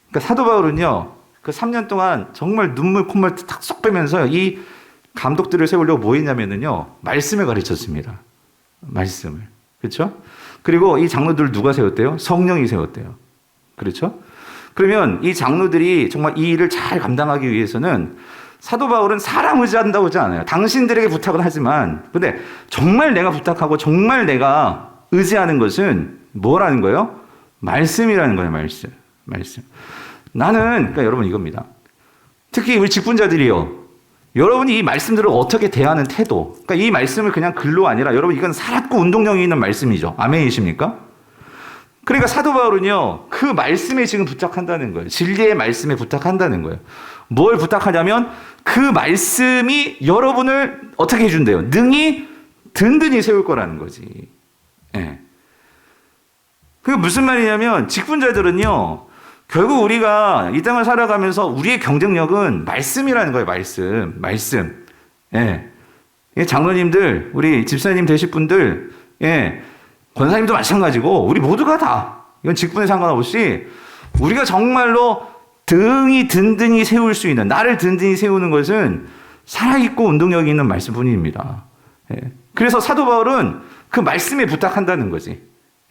[SPEAKER 1] 그러니까 사도 바울은요, 그 3년 동안 정말 눈물 콧물 탁 쏙 빼면서 이 감독들을 세우려고 뭐 했냐면요, 말씀을 가르쳤습니다. 말씀을. 그렇죠? 그리고 이 장로들을 누가 세웠대요? 성령이 세웠대요. 그렇죠? 그러면 이 장로들이 정말 이 일을 잘 감당하기 위해서는 사도 바울은 사람 의지한다고 하지 않아요. 당신들에게 부탁은 하지만, 근데 정말 내가 부탁하고 정말 내가 의지하는 것은 뭐라는 거예요? 말씀이라는 거예요, 말씀. 나는, 그러니까 여러분 이겁니다. 특히 우리 직분자들이요. 여러분이 이 말씀들을 어떻게 대하는 태도. 그러니까 이 말씀을 그냥 글로 아니라 여러분 이건 살았고 운동력이 있는 말씀이죠. 아멘이십니까? 그러니까 사도 바울은요, 그 말씀에 지금 부탁한다는 거예요. 진리의 말씀에 부탁한다는 거예요. 뭘 부탁하냐면 그 말씀이 여러분을 어떻게 해준대요? 능히 든든히 세울 거라는 거지. 예. 그게 무슨 말이냐면 직분자들은요, 결국 우리가 이 땅을 살아가면서 우리의 경쟁력은 말씀이라는 거예요. 말씀. 예. 장로님들, 우리 집사님 되실 분들, 예. 권사님도 마찬가지고 우리 모두가 다 이건 직분에 상관없이 우리가 정말로 등이 든든히 세울 수 있는, 나를 든든히 세우는 것은 살아있고 운동력이 있는 말씀뿐입니다. 예. 그래서 사도 바울은 그 말씀에 부탁한다는 거지.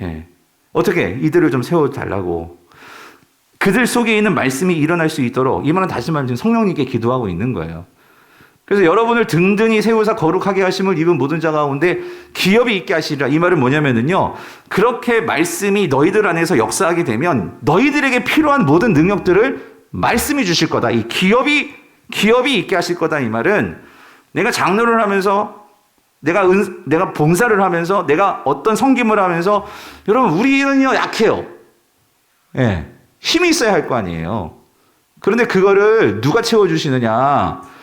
[SPEAKER 1] 예. 어떻게 이들을 좀 세워달라고. 그들 속에 있는 말씀이 일어날 수 있도록 이 말은 다시 말해 성령님께 기도하고 있는 거예요. 그래서 여러분을 든든히 세우사 거룩하게 하심을 입은 모든 자 가운데 기업이 있게 하시리라. 이 말은 뭐냐면요, 그렇게 말씀이 너희들 안에서 역사하게 되면 너희들에게 필요한 모든 능력들을 말씀이 주실 거다. 이 기업이 있게 하실 거다. 이 말은 내가 장로를 하면서 내가 봉사를 하면서 내가 어떤 섬김을 하면서 여러분 우리는요 약해요. 예, 힘이 있어야 할 거 아니에요. 그런데 그거를 누가 채워주시느냐?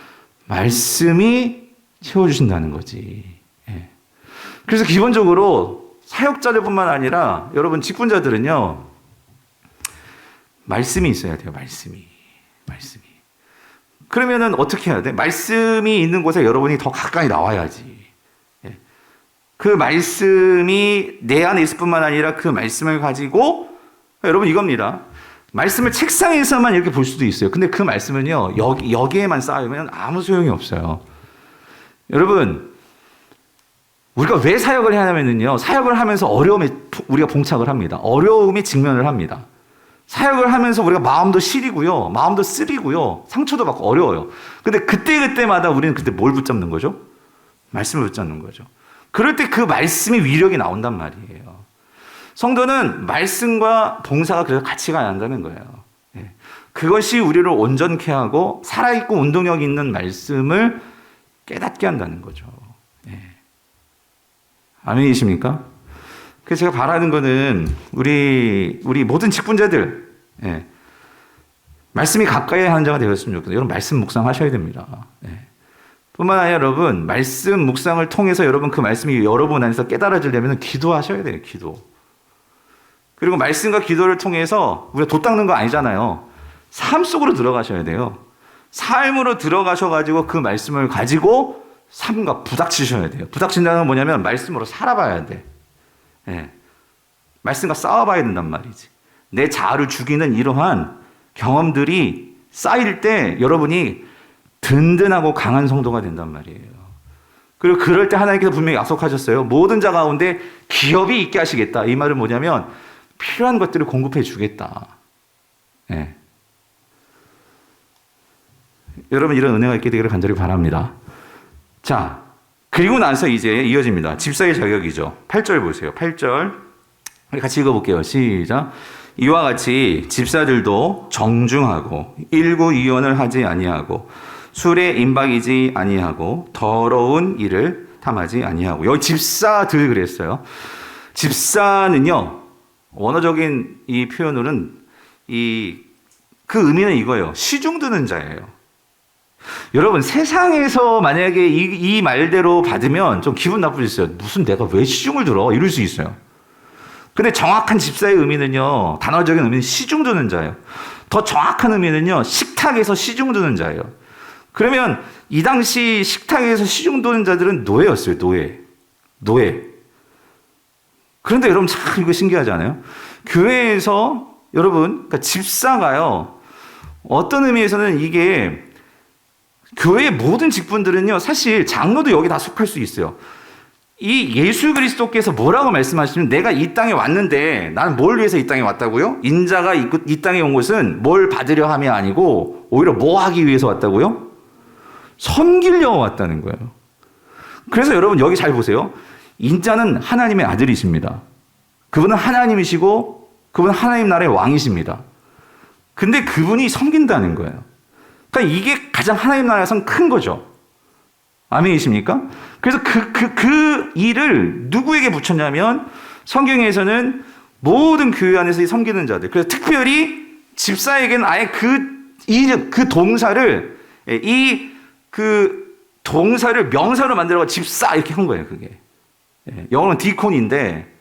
[SPEAKER 1] 말씀이 채워주신다는 거지. 예. 그래서 기본적으로 사역자들뿐만 아니라 여러분 직분자들은요 말씀이 있어야 돼요. 말씀이. 그러면은 어떻게 해야 돼? 말씀이 있는 곳에 여러분이 더 가까이 나와야지. 예. 그 말씀이 내 안에 있을 뿐만 아니라 그 말씀을 가지고 여러분 이겁니다. 말씀을 책상에서만 이렇게 볼 수도 있어요. 근데 그 말씀은요, 여기에만 쌓이면 아무 소용이 없어요. 여러분, 우리가 왜 사역을 해야 하냐면요, 사역을 하면서 어려움에 우리가 봉착을 합니다. 어려움에 직면을 합니다. 사역을 하면서 우리가 마음도 시리고요, 마음도 쓰리고요, 상처도 받고 어려워요. 근데 그때마다 우리는 그때 뭘 붙잡는 거죠? 말씀을 붙잡는 거죠. 그럴 때 그 말씀의 위력이 나온단 말이에요. 성도는 말씀과 봉사가 그래서 같이 가야 한다는 거예요. 예. 그것이 우리를 온전케 하고 살아있고 운동력 있는 말씀을 깨닫게 한다는 거죠. 예. 아멘이십니까? 그래서 제가 바라는 거는 우리 모든 직분자들, 예. 말씀이 가까이 하는 자가 되었으면 좋겠어요. 여러분 말씀 묵상하셔야 됩니다. 예. 뿐만 아니라 여러분 말씀 묵상을 통해서 여러분 그 말씀이 여러분 안에서 깨달아지려면 기도하셔야 돼요. 기도. 그리고 말씀과 기도를 통해서 우리가 돛 닦는 거 아니잖아요. 삶 속으로 들어가셔야 돼요. 삶으로 들어가셔가지고 그 말씀을 가지고 삶과 부닥치셔야 돼요. 부닥친다는 건 뭐냐면 말씀으로 살아봐야 돼. 예. 말씀과 싸워봐야 된단 말이지. 내 자아를 죽이는 이러한 경험들이 쌓일 때 여러분이 든든하고 강한 성도가 된단 말이에요. 그리고 그럴 때 하나님께서 분명히 약속하셨어요. 모든 자 가운데 기업이 있게 하시겠다. 이 말은 뭐냐면 필요한 것들을 공급해 주겠다. 예. 여러분 이런 은혜가 있게 되기를 간절히 바랍니다. 자, 그리고 나서 이제 이어집니다. 집사의 자격이죠. 8절 보세요. 8절. 우리 같이 읽어볼게요. 시작. 이와 같이 집사들도 정중하고 일구이원을 하지 아니하고 술에 임박이지 아니하고 더러운 일을 탐하지 아니하고. 여기 집사들 그랬어요. 집사는요, 원어적인 이 표현으로는 그 의미는 이거예요. 시중 드는 자예요. 여러분 세상에서 만약에 이 말대로 받으면 좀 기분 나쁠 수 있어요. 무슨 내가 왜 시중을 들어? 이럴 수 있어요. 근데 정확한 집사의 의미는요, 단어적인 의미는 시중 드는 자예요. 더 정확한 의미는요, 식탁에서 시중 드는 자예요. 그러면 이 당시 식탁에서 시중 드는 자들은 노예였어요. 노예. 그런데 여러분 참 이거 신기하지 않아요? 교회에서 여러분, 그러니까 집사가요, 어떤 의미에서는 이게 교회의 모든 직분들은요, 사실 장로도 여기 다 속할 수 있어요. 이 예수 그리스도께서 뭐라고 말씀하시면 내가 이 땅에 왔는데 나는 뭘 위해서 이 땅에 왔다고요? 인자가 이 땅에 온 것은 뭘 받으려 함이 아니고 오히려 뭐 하기 위해서 왔다고요? 섬기려 왔다는 거예요. 그래서 여러분 여기 잘 보세요. 인자는 하나님의 아들이십니다. 그분은 하나님이시고 그분은 하나님 나라의 왕이십니다. 근데 그분이 섬긴다는 거예요. 그러니까 이게 가장 하나님 나라에선 큰 거죠. 아멘이십니까? 그래서 그 일을 누구에게 붙였냐면 성경에서는 모든 교회 안에서 섬기는 자들. 그래서 특별히 집사에게는 아예 그 동사를 동사를 명사로 만들어서 집사 이렇게 한 거예요. 그게 영어는 디콘인데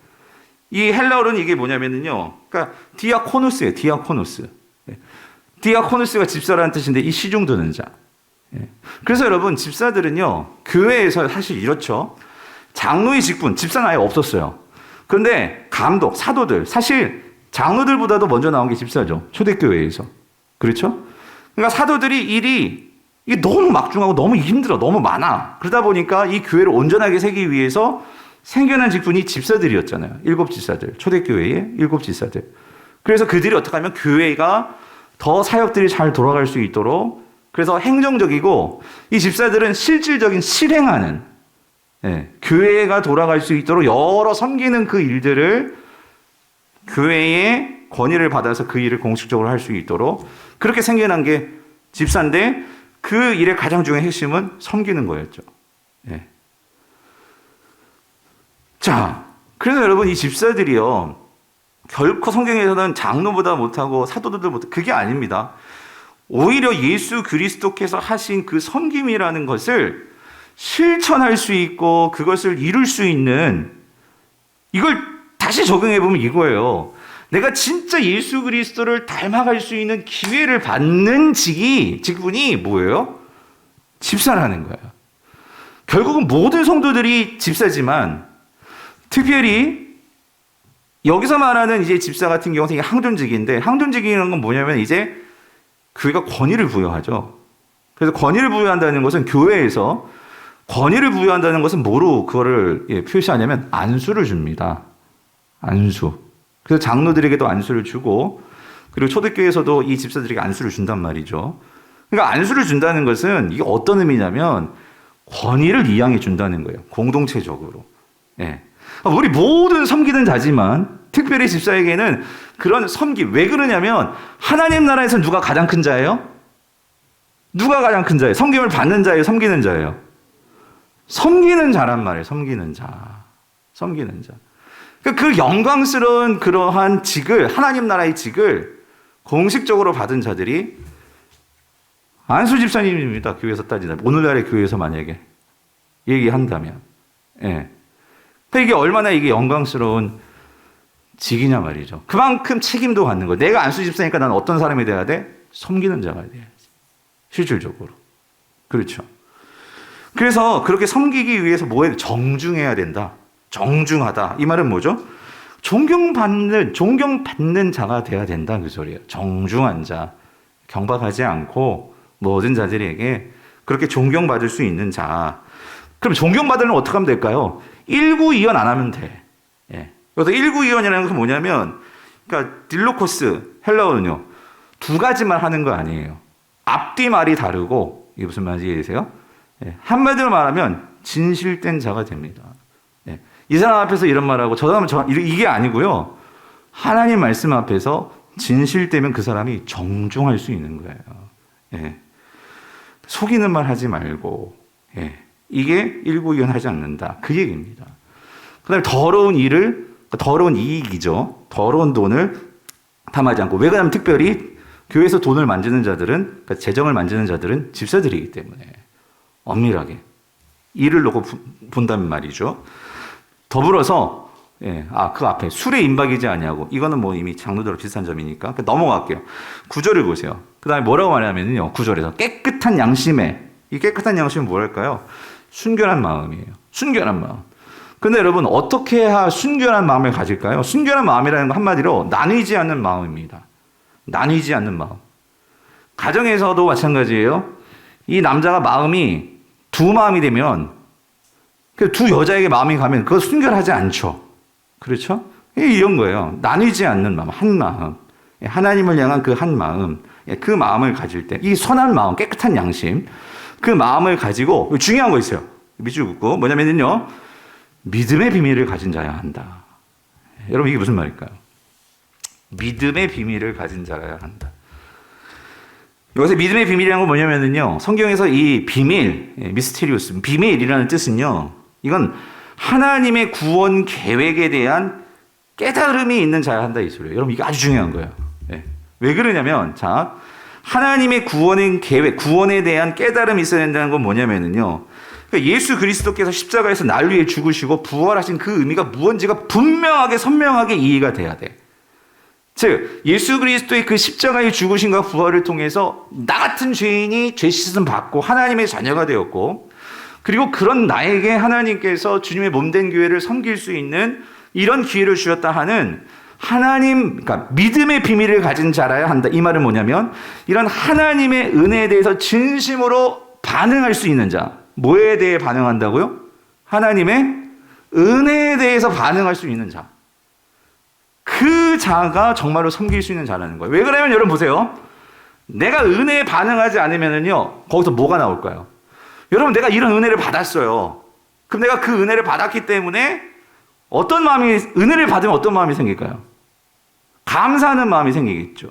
[SPEAKER 1] 이 헬라어로는 이게 뭐냐면요. 그러니까 디아코누스예요. 디아코누스. 디아코누스가 집사라는 뜻인데 이 시중 드는 자. 그래서 여러분 집사들은요 교회에서 사실 이렇죠. 장로의 직분, 집사는 아예 없었어요. 그런데 감독, 사도들, 사실 장로들보다도 먼저 나온 게 집사죠. 초대교회에서. 그렇죠? 그러니까 사도들이 이게 너무 막중하고 너무 힘들어, 너무 많아. 그러다 보니까 이 교회를 온전하게 세기 위해서 생겨난 직분이 집사들이었잖아요. 7 집사들, 초대교회의 7 집사들. 그래서 그들이 어떻게 하면 교회가 더 사역들이 잘 돌아갈 수 있도록 그래서 행정적이고 이 집사들은 실질적인 실행하는 교회가 돌아갈 수 있도록 여러 섬기는 그 일들을 교회의 권위를 받아서 그 일을 공식적으로 할 수 있도록 그렇게 생겨난 게 집사인데 그 일의 가장 중요한 핵심은 섬기는 거였죠. 자, 그래서 여러분 이 집사들이요 결코 성경에서는 장로보다 못하고 사도들보다 못하고 그게 아닙니다. 오히려 예수 그리스도께서 하신 그 섬김이라는 것을 실천할 수 있고 그것을 이룰 수 있는 이걸 다시 적용해 보면 이거예요. 내가 진짜 예수 그리스도를 닮아갈 수 있는 기회를 받는 직분이 뭐예요? 집사라는 거예요. 결국은 모든 성도들이 집사지만 특별히 여기서 말하는 이제 집사 같은 경우는 항존직인데 항존직이라는 건 뭐냐면 이제 교회가 권위를 부여하죠. 그래서 권위를 부여한다는 것은 교회에서 권위를 부여한다는 것은 뭐로 그거를 표시하냐면 안수를 줍니다. 안수. 그래서 장로들에게도 안수를 주고 그리고 초대교회에서도 이 집사들에게 안수를 준단 말이죠. 그러니까 안수를 준다는 것은 이게 어떤 의미냐면 권위를 이양해 준다는 거예요. 공동체적으로. 우리 모든 섬기는 자지만 특별히 집사에게는 그런 섬김. 왜 그러냐면 하나님 나라에서 누가 가장 큰 자예요? 누가 가장 큰 자예요? 섬김을 받는 자예요? 섬기는 자예요? 섬기는 자란 말이에요. 섬기는 자. 섬기는 자. 그 영광스러운 그러한 직을 하나님 나라의 직을 공식적으로 받은 자들이 안수 집사님입니다. 교회에서 따지자. 오늘날의 교회에서 만약에 얘기한다면. 그러니까 이게 얼마나 이게 영광스러운 직이냐 말이죠. 그만큼 책임도 갖는 거예요. 내가 안수 집사니까 난 어떤 사람이 돼야 돼? 섬기는 자가 돼야지. 실질적으로. 그렇죠. 그래서 그렇게 섬기기 위해서 뭐에 정중해야 된다. 정중하다. 이 말은 뭐죠? 존경받는 자가 돼야 된다. 그 소리예요. 정중한 자. 경박하지 않고 모든 자들에게 그렇게 존경받을 수 있는 자. 그럼 존경받으려면 어떻게 하면 될까요? 1구이연 안 하면 돼. 그래서 1구이연이라는 것은 뭐냐면, 그러니까 딜로코스, 헬라어는요, 2가지만 하는 거 아니에요. 앞뒤 말이 다르고, 이게 무슨 말인지 이해되세요? 한마디로 말하면, 진실된 자가 됩니다. 이 사람 앞에서 이런 말하고, 저 사람은 이게 아니고요. 하나님 말씀 앞에서 진실되면 그 사람이 정중할 수 있는 거예요. 속이는 말 하지 말고, 이게 1구이연 하지 않는다. 그 얘기입니다. 그 다음에 더러운 이익이죠. 더러운 돈을 탐하지 않고. 왜 그러냐면 특별히 교회에서 돈을 만지는 자들은, 그러니까 재정을 만지는 자들은 집사들이기 때문에 엄밀하게 이를 놓고 본다는 말이죠. 더불어서 그 앞에 술에 임박이지 아니하고 이거는 뭐 이미 장로들과 비슷한 점이니까 넘어갈게요. 9절을 보세요. 그 다음에 뭐라고 말하냐면요. 9절에서 깨끗한 양심에 이 깨끗한 양심은 뭐랄까요? 순결한 마음이에요. 순결한 마음. 근데 여러분 어떻게 해야 순결한 마음을 가질까요? 순결한 마음이라는 건 한마디로 나뉘지 않는 마음입니다. 나뉘지 않는 마음. 가정에서도 마찬가지예요. 이 남자가 마음이 두 마음이 되면 그 두 여자에게 마음이 가면 그거 순결하지 않죠. 그렇죠? 이런 거예요. 나뉘지 않는 마음, 한 마음. 하나님을 향한 그 한 마음. 그 마음을 가질 때 이 선한 마음, 깨끗한 양심 그 마음을 가지고 중요한 거 있어요. 밑줄 긋고 뭐냐면요. 믿음의 비밀을 가진 자야 한다. 여러분 이게 무슨 말일까요? 믿음의 비밀을 가진 자야 한다. 여기서 믿음의 비밀이라는 건 뭐냐면요. 성경에서 이 비밀, 미스테리우스, 비밀이라는 뜻은요. 이건 하나님의 구원 계획에 대한 깨달음이 있는 자야 한다 이 소리예요. 여러분 이게 아주 중요한 거예요. 예. 왜 그러냐면 자 하나님의 구원의 계획, 구원에 대한 깨달음이 있어야 된다는 건 뭐냐면은요. 그러니까 예수 그리스도께서 십자가에서 날 위해 죽으시고 부활하신 그 의미가 무언지가 분명하게 선명하게 이해가 돼야 돼. 즉 예수 그리스도의 그 십자가의 죽으심과 부활을 통해서 나 같은 죄인이 죄 씻음 받고 하나님의 자녀가 되었고 그리고 그런 나에게 하나님께서 주님의 몸된 교회를 섬길 수 있는 이런 기회를 주셨다 하는 하나님, 그러니까 믿음의 비밀을 가진 자라야 한다. 이 말은 뭐냐면 이런 하나님의 은혜에 대해서 진심으로 반응할 수 있는 자. 뭐에 대해 반응한다고요? 하나님의 은혜에 대해서 반응할 수 있는 자. 그 자가 정말로 섬길 수 있는 자라는 거예요. 왜 그러냐면 여러분 보세요. 내가 은혜에 반응하지 않으면요, 거기서 뭐가 나올까요? 여러분, 내가 이런 은혜를 받았어요. 그럼 내가 그 은혜를 받았기 때문에 어떤 마음이, 은혜를 받으면 어떤 마음이 생길까요? 감사하는 마음이 생기겠죠.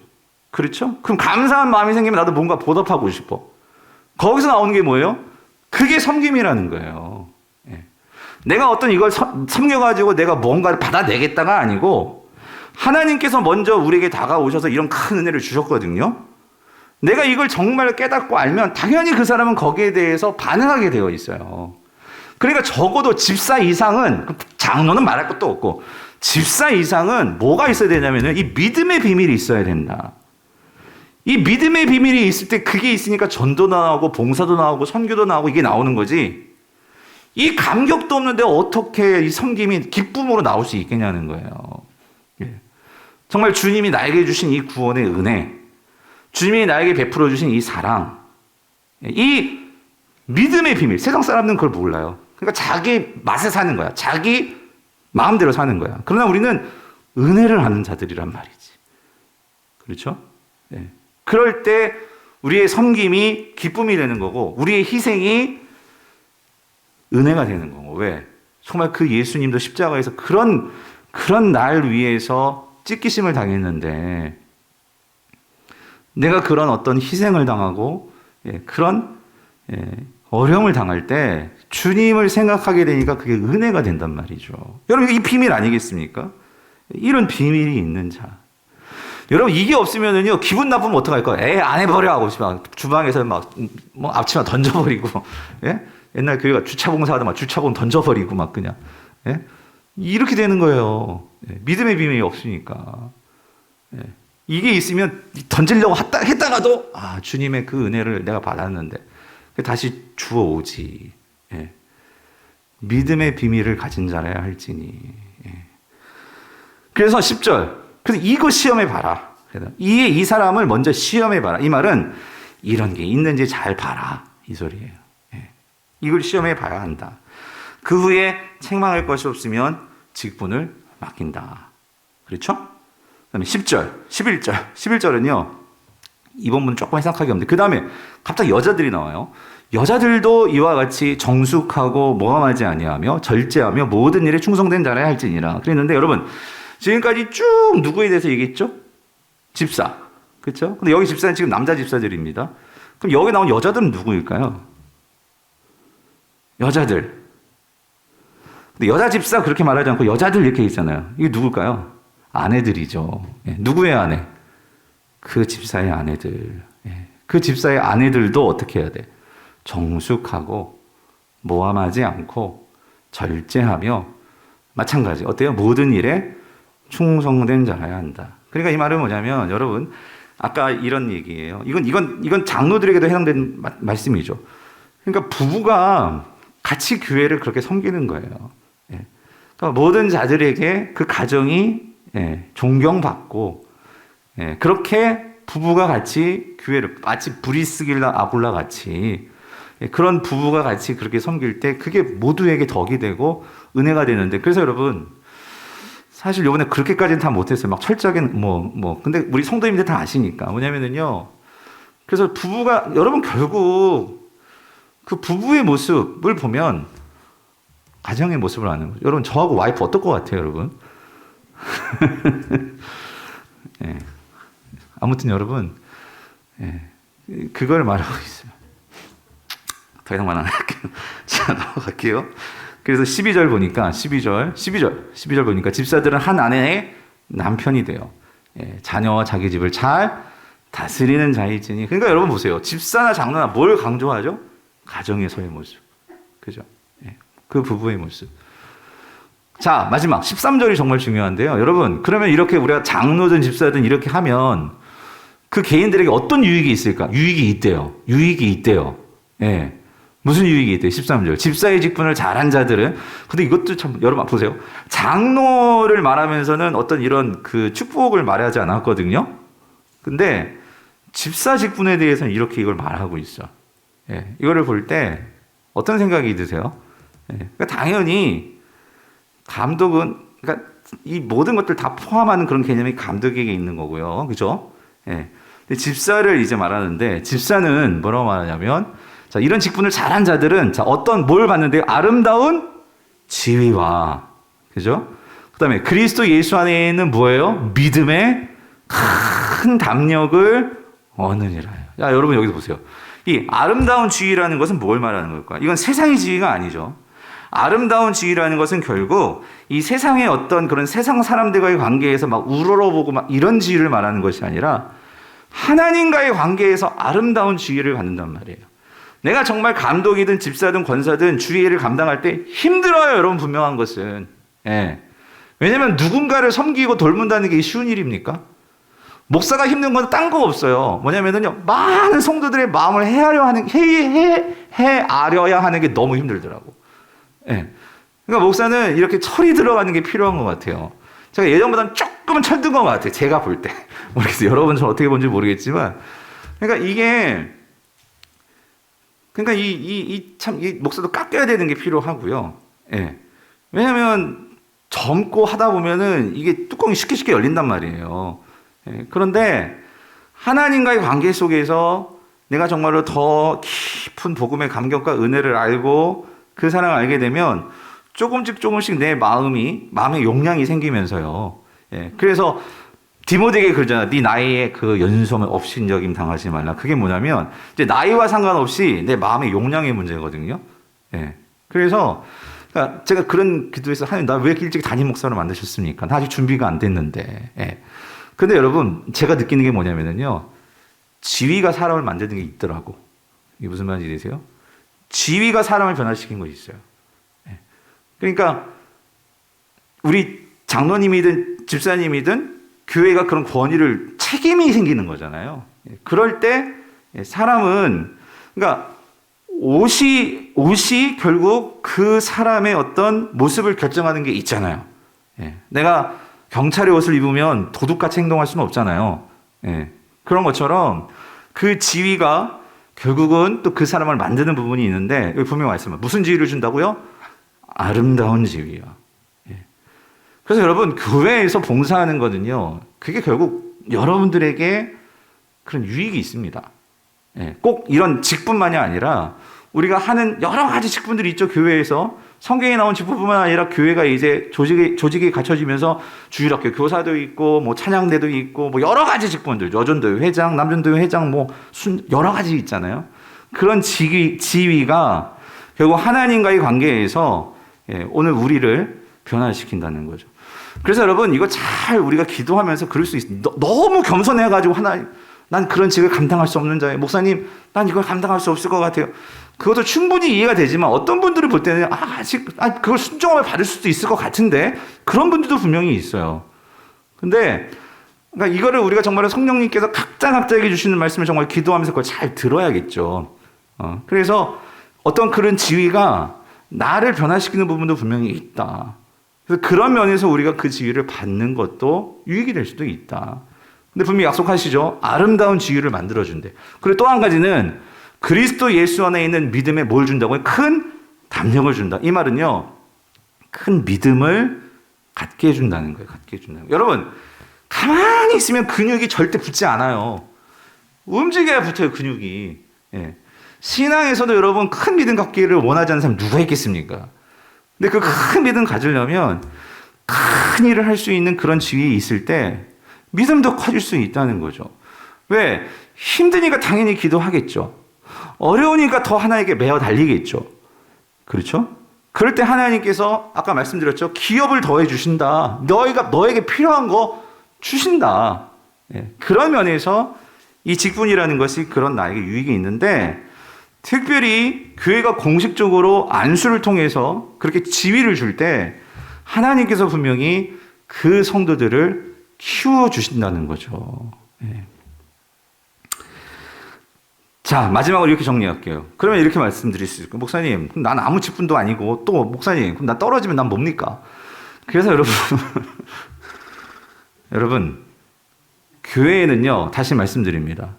[SPEAKER 1] 그렇죠? 그럼 감사한 마음이 생기면 나도 뭔가 보답하고 싶어. 거기서 나오는 게 뭐예요? 그게 섬김이라는 거예요. 예. 내가 어떤 이걸 섬겨가지고 내가 뭔가를 받아내겠다가 아니고 하나님께서 먼저 우리에게 다가오셔서 이런 큰 은혜를 주셨거든요. 내가 이걸 정말 깨닫고 알면 당연히 그 사람은 거기에 대해서 반응하게 되어 있어요. 그러니까 적어도 집사 이상은, 장로는 말할 것도 없고 집사 이상은 뭐가 있어야 되냐면 이 믿음의 비밀이 있어야 된다. 이 믿음의 비밀이 있을 때 그게 있으니까 전도 나오고 봉사도 나오고 선교도 나오고 이게 나오는 거지. 이 감격도 없는데 어떻게 이 섬김이 기쁨으로 나올 수 있겠냐는 거예요. 예. 정말 주님이 나에게 주신 이 구원의 은혜, 주님이 나에게 베풀어 주신 이 사랑, 이 믿음의 비밀, 세상 사람들은 그걸 몰라요. 그러니까 자기 맛에 사는 거야. 자기 마음대로 사는 거야. 그러나 우리는 은혜를 아는 자들이란 말이지. 그렇죠? 예. 그럴 때 우리의 섬김이 기쁨이 되는 거고 우리의 희생이 은혜가 되는 거고. 왜? 정말 그 예수님도 십자가에서 그런 날 위해서 찢기심을 당했는데 내가 그런 어떤 희생을 당하고 그런 어려움을 당할 때 주님을 생각하게 되니까 그게 은혜가 된단 말이죠. 여러분 이 비밀 아니겠습니까? 이런 비밀이 있는 자. 여러분 이게 없으면은요 기분 나쁘면 어떡할까요? 안 해버려 하고 싶어. 주방에서 뭐 앞치마 던져버리고, 예? 옛날 교회가 주차봉사하다 막 주차봉 던져버리고 막 그냥, 예? 이렇게 되는 거예요. 예. 믿음의 비밀이 없으니까. 예. 이게 있으면 던지려고 했다가도 주님의 그 은혜를 내가 받았는데 다시 주워오지. 예. 믿음의 비밀을 가진 자라야 할지니. 예. 그래서 10절. 그래서 이거 시험해 봐라. 이 사람을 먼저 시험해 봐라. 이 말은 이런 게 있는지 잘 봐라. 이 소리예요. 예. 이걸 시험해 봐야 한다. 그 후에 책망할 것이 없으면 직분을 맡긴다. 그렇죠? 그다음에 10절, 11절. 11절은요. 이번 문 조금 해석하기 없는데 그 다음에 갑자기 여자들이 나와요. 여자들도 이와 같이 정숙하고 모함하지 아니하며 절제하며 모든 일에 충성된 자라야 할지니라. 그랬는데 여러분 지금까지 쭉 누구에 대해서 얘기했죠? 집사. 그렇죠? 근데 여기 집사는 지금 남자 집사들입니다. 그럼 여기 나온 여자들은 누구일까요? 여자들. 근데 여자 집사 그렇게 말하지 않고 여자들 이렇게 있잖아요. 이게 누굴까요? 아내들이죠. 예. 누구의 아내? 그 집사의 아내들. 예. 그 집사의 아내들도 어떻게 해야 돼? 정숙하고 모함하지 않고 절제하며 마찬가지. 어때요? 모든 일에 충성된 자라야 한다. 그러니까 이 말은 뭐냐면 여러분 아까 이런 얘기예요. 이건 장로들에게도 해당되는 말씀이죠. 그러니까 부부가 같이 교회를 그렇게 섬기는 거예요. 예. 그러니까 모든 자들에게 그 가정이 존경받고 그렇게 부부가 같이 교회를 마치 브리스길라 아굴라 같이 그런 부부가 같이 그렇게 섬길 때 그게 모두에게 덕이 되고 은혜가 되는데 그래서 여러분 사실 요번에 그렇게까지는 다 못했어요. 막 철저하게 근데 우리 성도님들 다 아시니까 뭐냐면은요. 그래서 부부가 여러분 결국 그 부부의 모습을 보면 가정의 모습을 아는 거죠. 여러분 저하고 와이프 어떨 것 같아요, 여러분? 예. 아무튼 여러분 그걸 말하고 있어요. 더 이상 말 안 할게요. 자 넘어갈게요. 그래서 12절 보니까 12절 보니까 집사들은 한 아내의 남편이 돼요. 예, 자녀와 자기 집을 잘 다스리는 자이지니. 그러니까 여러분 보세요. 집사나 장로나 뭘 강조하죠? 가정에서의 모습. 그죠? 예, 그 부부의 모습. 자, 마지막 13절이 정말 중요한데요. 여러분, 그러면 이렇게 우리가 장로든 집사든 이렇게 하면 그 개인들에게 어떤 유익이 있을까? 유익이 있대요. 예. 무슨 유익이 있대요? 13절. 집사의 직분을 잘한 자들은, 근데 이것도 참, 여러분 보세요. 장로를 말하면서는 어떤 이런 그 축복을 말하지 않았거든요. 근데 집사 직분에 대해서는 이렇게 이걸 말하고 있어. 예. 이거를 볼 때 어떤 생각이 드세요? 예. 그러니까 당연히 감독은, 그러니까 이 모든 것들 다 포함하는 그런 개념이 감독에게 있는 거고요. 그죠? 예. 근데 집사를 이제 말하는데, 집사는 뭐라고 말하냐면, 자, 이런 직분을 잘한 자들은, 자, 뭘 받는데요? 아름다운 지위와, 그죠? 그 다음에 그리스도 예수 안에 있는 뭐예요? 믿음의 큰 담력을 얻느니라. 자, 여러분 여기서 보세요. 이 아름다운 지위라는 것은 뭘 말하는 걸까? 이건 세상의 지위가 아니죠. 아름다운 지위라는 것은 결국 이 세상의 어떤 그런 세상 사람들과의 관계에서 막 우러러보고 막 이런 지위를 말하는 것이 아니라 하나님과의 관계에서 아름다운 지위를 갖는단 말이에요. 내가 정말 감독이든 집사든 권사든 주의를 감당할 때 힘들어요, 여러분. 분명한 것은. 예. 왜냐면 누군가를 섬기고 돌문다는 게 쉬운 일입니까? 목사가 힘든 건 딴 거 없어요. 뭐냐면요, 많은 성도들의 마음을 헤아려야 하는 게 너무 힘들더라고. 예. 그러니까 목사는 이렇게 철이 들어가는 게 필요한 것 같아요. 제가 예전보다는 조금은 철든 것 같아요. 제가 볼 때. 모르겠어요. 여러분 저 어떻게 본지 모르겠지만. 그러니까 이 목사도 깎여야 되는 게 필요하고요. 예. 왜냐면 젊고 하다 보면은 이게 뚜껑이 쉽게 열린단 말이에요. 예. 그런데 하나님과의 관계 속에서 내가 정말로 더 깊은 복음의 감격과 은혜를 알고 그 사랑을 알게 되면 조금씩 내 마음의 용량이 생기면서요. 예. 그래서 디모데에게 그러잖아. 네 나이에 그 연소함을 업신여김 당하지 말라. 그게 뭐냐면 이제 나이와 상관없이 내 마음의 용량의 문제거든요. 예. 그래서 그러니까 제가 그런 기도에서 하나님 나 왜 일찍 담임 목사로 만드셨습니까? 나 아직 준비가 안 됐는데. 예. 근데 여러분 제가 느끼는 게 뭐냐면요. 지위가 사람을 만드는 게 있더라고. 이게 무슨 말인지 되세요? 지위가 사람을 변화시킨 것이 있어요. 예. 그러니까 우리 장로님이든 집사님이든 교회가 그런 권위를 책임이 생기는 거잖아요. 그럴 때 사람은 그러니까 옷이 결국 그 사람의 어떤 모습을 결정하는 게 있잖아요. 내가 경찰의 옷을 입으면 도둑같이 행동할 수는 없잖아요. 그런 것처럼 그 지위가 결국은 또 그 사람을 만드는 부분이 있는데 여기 분명히 말씀합니다. 무슨 지위를 준다고요? 아름다운 지위야. 그래서 여러분 교회에서 봉사하는 거는요. 그게 결국 여러분들에게 그런 유익이 있습니다. 꼭 이런 직분만이 아니라 우리가 하는 여러 가지 직분들이 있죠. 교회에서 성경에 나온 직분뿐만 아니라 교회가 이제 조직이 갖춰지면서 주일학교 교사도 있고 뭐 찬양대도 있고 뭐 여러 가지 직분들 여전도회 회장, 남전도회 회장 뭐 여러 가지 있잖아요. 그런 지위가 결국 하나님과의 관계에서 오늘 우리를 변화시킨다는 거죠. 그래서 여러분 이거 잘 우리가 기도하면서 그럴 수 있어요. 너무 겸손해가지고 난 그런 직을 감당할 수 없는 자예요. 목사님, 난 이걸 감당할 수 없을 것 같아요. 그것도 충분히 이해가 되지만 어떤 분들을 볼 때는 그걸 순종하며 받을 수도 있을 것 같은데 그런 분들도 분명히 있어요. 근데 그러니까 이거를 우리가 정말 성령님께서 각자에게 주시는 말씀을 정말 기도하면서 그걸 잘 들어야겠죠. 그래서 어떤 그런 지위가 나를 변화시키는 부분도 분명히 있다. 그래서 그런 면에서 우리가 그 지위를 받는 것도 유익이 될 수도 있다. 근데 분명히 약속하시죠. 아름다운 지위를 만들어준대. 그리고 또 한 가지는 그리스도 예수 안에 있는 믿음에 뭘 준다고요? 큰 담력을 준다. 이 말은요. 큰 믿음을 갖게 해준다는 거예요. 갖게 해준다는 거예요. 여러분 가만히 있으면 근육이 절대 붙지 않아요. 움직여야 붙어요. 근육이. 예. 신앙에서도 여러분 큰 믿음 갖기를 원하지 않는 사람 누가 있겠습니까? 근데 그 큰 믿음 가지려면 큰 일을 할 수 있는 그런 지위에 있을 때 믿음도 커질 수 있다는 거죠. 왜? 힘드니까 당연히 기도하겠죠. 어려우니까 더 하나에게 매어 달리겠죠. 그렇죠? 그럴 때 하나님께서 아까 말씀드렸죠. 기업을 더해 주신다. 너에게 필요한 거 주신다. 예, 그런 면에서 이 직분이라는 것이 그런 나에게 유익이 있는데, 특별히 교회가 공식적으로 안수를 통해서 그렇게 지위를 줄 때 하나님께서 분명히 그 성도들을 키워주신다는 거죠. 예. 자, 마지막으로 이렇게 정리할게요. 그러면 이렇게 말씀드릴 수 있을까요? 목사님, 그럼 난 아무 직분도 아니고, 또 목사님, 그럼 난 떨어지면 난 뭡니까? 그래서 여러분, 여러분, 교회에는요, 다시 말씀드립니다.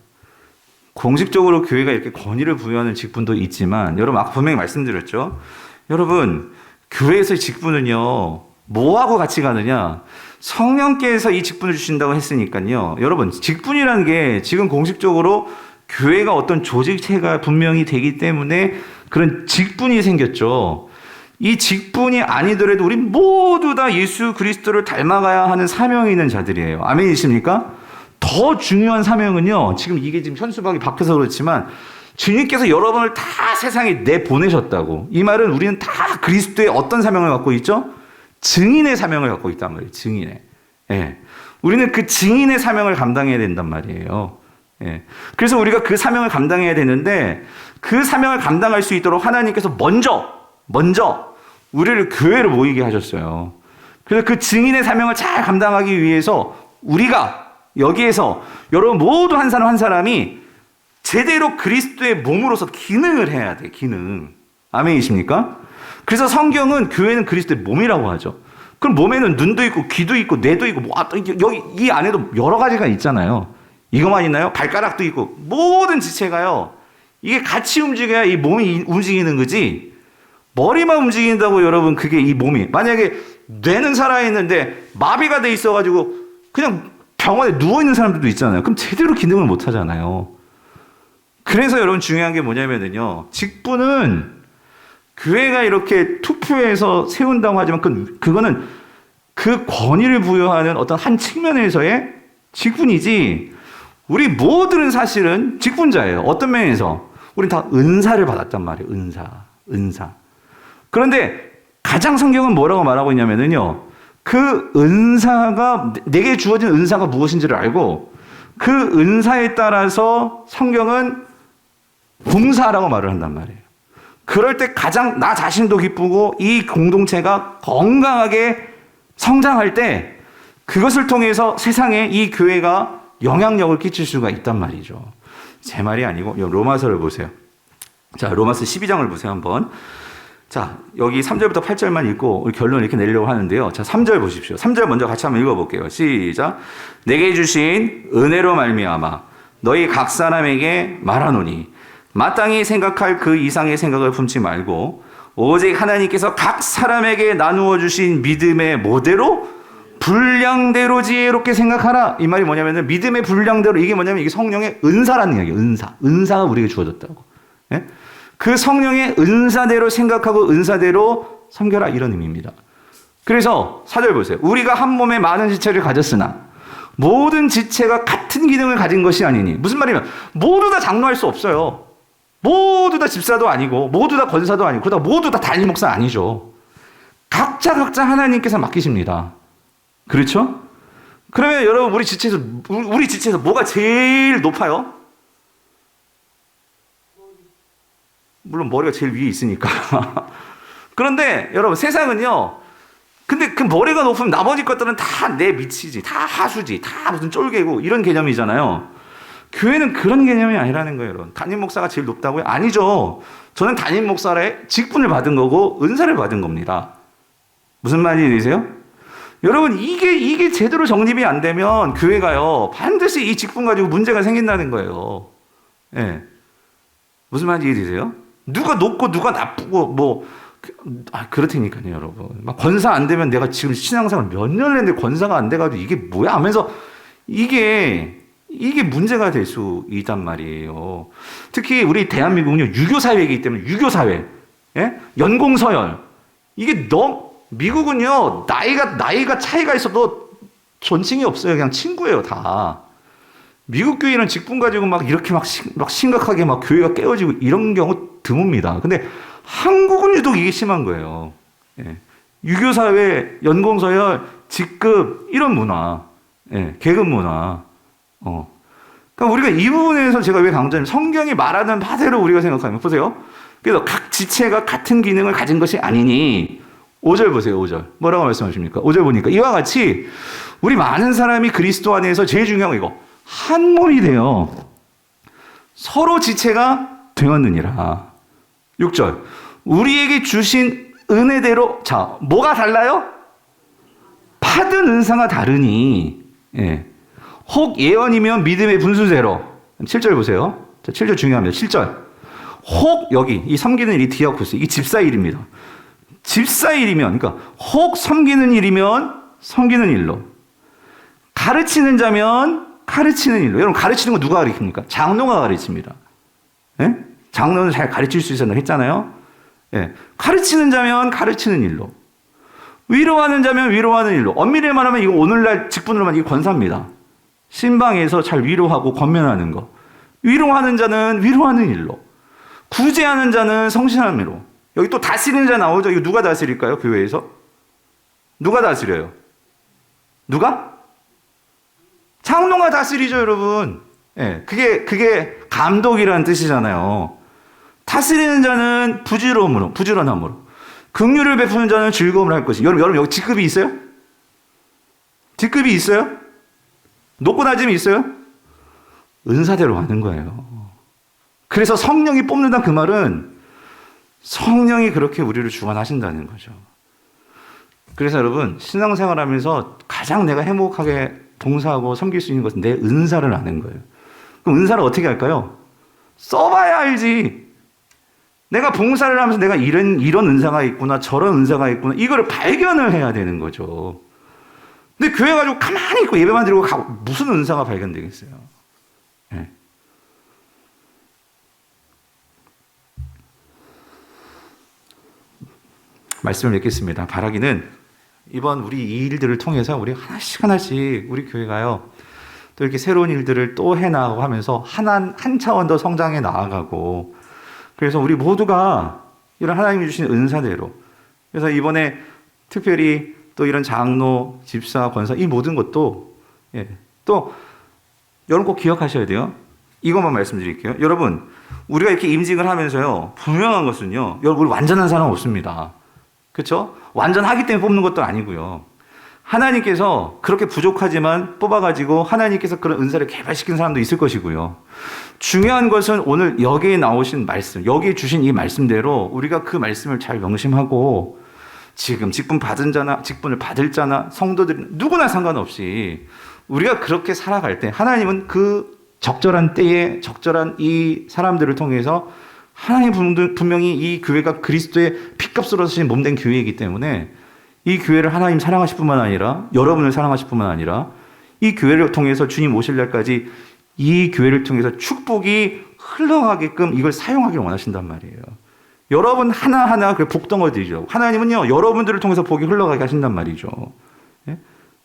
[SPEAKER 1] 공식적으로 교회가 이렇게 권위를 부여하는 직분도 있지만, 여러분, 아까 분명히 말씀드렸죠? 여러분, 교회에서의 직분은요, 뭐하고 같이 가느냐? 성령께서 이 직분을 주신다고 했으니까요. 여러분, 직분이라는 게 지금 공식적으로 교회가 어떤 조직체가 분명히 되기 때문에 그런 직분이 생겼죠. 이 직분이 아니더라도 우리 모두 다 예수 그리스도를 닮아가야 하는 사명이 있는 자들이에요. 아멘이십니까? 더 중요한 사명은요, 지금 이게 지금 현수막이 박혀서 그렇지만 주님께서 여러분을 다 세상에 내보내셨다고. 이 말은 우리는 다 그리스도의 어떤 사명을 갖고 있죠? 증인의 사명을 갖고 있단 말이에요. 증인의. 예. 우리는 그 증인의 사명을 감당해야 된단 말이에요. 예. 그래서 우리가 그 사명을 감당해야 되는데, 그 사명을 감당할 수 있도록 하나님께서 먼저 우리를 교회로 모이게 하셨어요. 그래서 그 증인의 사명을 잘 감당하기 위해서 우리가 여기에서 여러분 모두 한 사람 한 사람이 제대로 그리스도의 몸으로서 기능을 해야 돼. 기능. 아멘이십니까? 그래서 성경은 교회는 그리스도의 몸이라고 하죠. 그럼 몸에는 눈도 있고 귀도 있고 뇌도 있고 여기 이 안에도 여러 가지가 있잖아요. 이것만 있나요? 발가락도 있고 모든 지체가요. 이게 같이 움직여야 이 몸이 움직이는 거지. 머리만 움직인다고 여러분 그게 이 몸이. 만약에 뇌는 살아있는데 마비가 돼 있어가지고 그냥 병원에 누워있는 사람들도 있잖아요. 그럼 제대로 기능을 못 하잖아요. 그래서 여러분 중요한 게 뭐냐면요. 직분은 교회가 이렇게 투표해서 세운다고 하지만 그거는 그 권위를 부여하는 어떤 한 측면에서의 직분이지, 우리 모두는 사실은 직분자예요. 어떤 면에서? 우린 다 은사를 받았단 말이에요. 은사. 그런데 가장 성경은 뭐라고 말하고 있냐면요. 그 은사가, 내게 주어진 은사가 무엇인지를 알고 그 은사에 따라서 성경은 봉사라고 말을 한단 말이에요. 그럴 때 가장 나 자신도 기쁘고 이 공동체가 건강하게 성장할 때 그것을 통해서 세상에 이 교회가 영향력을 끼칠 수가 있단 말이죠. 제 말이 아니고 로마서를 보세요. 자, 로마서 12장을 보세요 한번. 자, 여기 3절부터 8절만 읽고 우리 결론 이렇게 내려고 하는데요. 자, 3절 보십시오. 3절 먼저 같이 한번 읽어볼게요. 시작. 내게 주신 은혜로 말미암아 너희 각 사람에게 말하노니 마땅히 생각할 그 이상의 생각을 품지 말고 오직 하나님께서 각 사람에게 나누어 주신 믿음의 모대로 분량대로 지혜롭게 생각하라. 이 말이 뭐냐면 믿음의 분량대로, 이게 뭐냐면 이게 성령의 은사라는 이야기예요. 은사가 우리에게 주어졌다고. 예? 그 성령의 은사대로 생각하고 은사대로 섬겨라, 이런 의미입니다. 그래서 4절 보세요. 우리가 한 몸에 많은 지체를 가졌으나 모든 지체가 같은 기능을 가진 것이 아니니. 무슨 말이냐면 모두 다 장로할 수 없어요. 모두 다 집사도 아니고 모두 다 권사도 아니고 그러다 모두 다 단임 목사 아니죠. 각자 하나님께서 맡기십니다. 그렇죠? 그러면 여러분 우리 지체에서 뭐가 제일 높아요? 물론 머리가 제일 위에 있으니까. 그런데 여러분 세상은요. 근데 그 머리가 높으면 나머지 것들은 다 내 밑이지, 다 하수지, 다 무슨 쫄개고 이런 개념이잖아요. 교회는 그런 개념이 아니라는 거예요, 여러분. 담임 목사가 제일 높다고요? 아니죠. 저는 담임 목사의 직분을 받은 거고 은사를 받은 겁니다. 무슨 말인지 들리세요? 여러분 이게 제대로 정립이 안 되면 교회가요 반드시 이 직분 가지고 문제가 생긴다는 거예요. 예. 무슨 말인지 들리세요? 누가 높고 누가 나쁘고 그렇다니까요, 여러분. 막 권사 안 되면 내가 지금 신앙생활 몇 년을 했는데 권사가 안 돼가지고 이게 뭐야 하면서 이게 문제가 될 수 있단 말이에요. 특히 우리 대한민국은요 유교 사회이기 때문에 유교 사회, 예? 연공서열 이게 미국은요 나이가 차이가 있어도 존칭이 없어요. 그냥 친구예요 다. 미국 교회는 직분 가지고 막 이렇게 막 심각하게 막 교회가 깨어지고 이런 경우 드뭅니다. 근데 한국은 유독 이게 심한 거예요. 예. 유교사회, 연공서열, 직급 이런 문화, 예. 계급 문화. 그러니까 우리가 이 부분에서 제가 왜 강조하냐면 성경이 말하는 바대로 우리가 생각하면 보세요. 그래서 각 지체가 같은 기능을 가진 것이 아니니 5절 보세요. 5절. 뭐라고 말씀하십니까? 5절 보니까 이와 같이 우리 많은 사람이 그리스도 안에서 제일 중요한 거 이거. 한 몸이 되어 서로 지체가 되었느니라. 6절. 우리에게 주신 은혜대로 자, 뭐가 달라요? 받은 은사가 다르니. 예. 혹 예언이면 믿음의 분수대로. 7절 보세요. 자, 7절 중요합니다. 7절. 혹 여기 이 섬기는 일이 디아코스. 이 집사일입니다. 집사일이면 그러니까 혹 섬기는 일이면 섬기는 일로. 가르치는 자면 가르치는 일로. 여러분 가르치는 거 누가 가르칩니까? 장로가 가르칩니다. 예? 장로는 잘 가르칠 수 있었나 했잖아요. 예. 가르치는 자면 가르치는 일로. 위로하는 자면 위로하는 일로. 엄밀히 말하면 이거 오늘날 직분으로만 이게 권사입니다. 신방에서 잘 위로하고 권면하는 거. 위로하는 자는 위로하는 일로. 구제하는 자는 성실하는 일로. 여기 또 다스리는 자 나오죠. 이거 누가 다스릴까요? 교회에서? 누가 다스려요? 누가? 장로가 다스리죠, 여러분. 예, 그게 감독이라는 뜻이잖아요. 다스리는 자는 부지런함으로. 긍휼을 베푸는 자는 즐거움을 할 것이. 여러분 여기 직급이 있어요? 직급이 있어요? 높고 낮음이 있어요? 은사대로 하는 거예요. 그래서 성령이 뽑는다 그 말은 성령이 그렇게 우리를 주관하신다는 거죠. 그래서 여러분 신앙생활 하면서 가장 내가 행복하게 봉사하고 섬길 수 있는 것은 내 은사를 아는 거예요. 그럼 은사를 어떻게 할까요? 써봐야 알지. 내가 봉사를 하면서 내가 이런 은사가 있구나, 저런 은사가 있구나, 이거를 발견을 해야 되는 거죠. 근데 교회 가지고 가만히 있고 예배만 드리고 가고 무슨 은사가 발견되겠어요? 네. 말씀을 맺겠습니다. 바라기는 이번 우리 이 일들을 통해서 우리 하나씩 우리 교회가요. 또 이렇게 새로운 일들을 또 해나가고 하면서 한 차원 더 성장해 나아가고 그래서 우리 모두가 이런 하나님이 주신 은사대로 그래서 이번에 특별히 또 이런 장로, 집사, 권사 이 모든 것도 예, 또 여러분 꼭 기억하셔야 돼요. 이것만 말씀드릴게요. 여러분 우리가 이렇게 임직을 하면서요. 분명한 것은요. 여러분 우리 완전한 사람 없습니다. 그렇죠? 완전하기 때문에 뽑는 것도 아니고요. 하나님께서 그렇게 부족하지만 뽑아가지고 하나님께서 그런 은사를 개발시킨 사람도 있을 것이고요. 중요한 것은 오늘 여기에 나오신 말씀, 여기에 주신 이 말씀대로 우리가 그 말씀을 잘 명심하고 지금 직분 받은 자나 직분을 받을 자나 성도들 누구나 상관없이 우리가 그렇게 살아갈 때 하나님은 그 적절한 때에 적절한 이 사람들을 통해서 하나님 분명히 이 교회가 그리스도의 피값으로 쓰신 몸된 교회이기 때문에 이 교회를 하나님 사랑하실 뿐만 아니라 여러분을 사랑하실 뿐만 아니라 이 교회를 통해서 주님 오실 날까지 이 교회를 통해서 축복이 흘러가게끔 이걸 사용하기를 원하신단 말이에요. 여러분 하나하나 그 복덩어리죠. 하나님은요 여러분들을 통해서 복이 흘러가게 하신단 말이죠.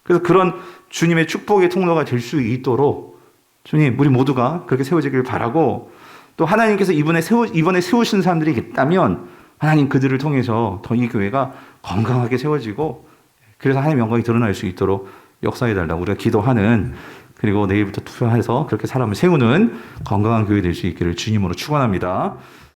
[SPEAKER 1] 그래서 그런 주님의 축복의 통로가 될 수 있도록 주님 우리 모두가 그렇게 세워지길 바라고 또 하나님께서 이번에 세우신 사람들이 있다면 하나님 그들을 통해서 더 이 교회가 건강하게 세워지고 그래서 하나님의 영광이 드러날 수 있도록 역사해달라고 우리가 기도하는 그리고 내일부터 투표해서 그렇게 사람을 세우는 건강한 교회 될 수 있기를 주님으로 축원합니다.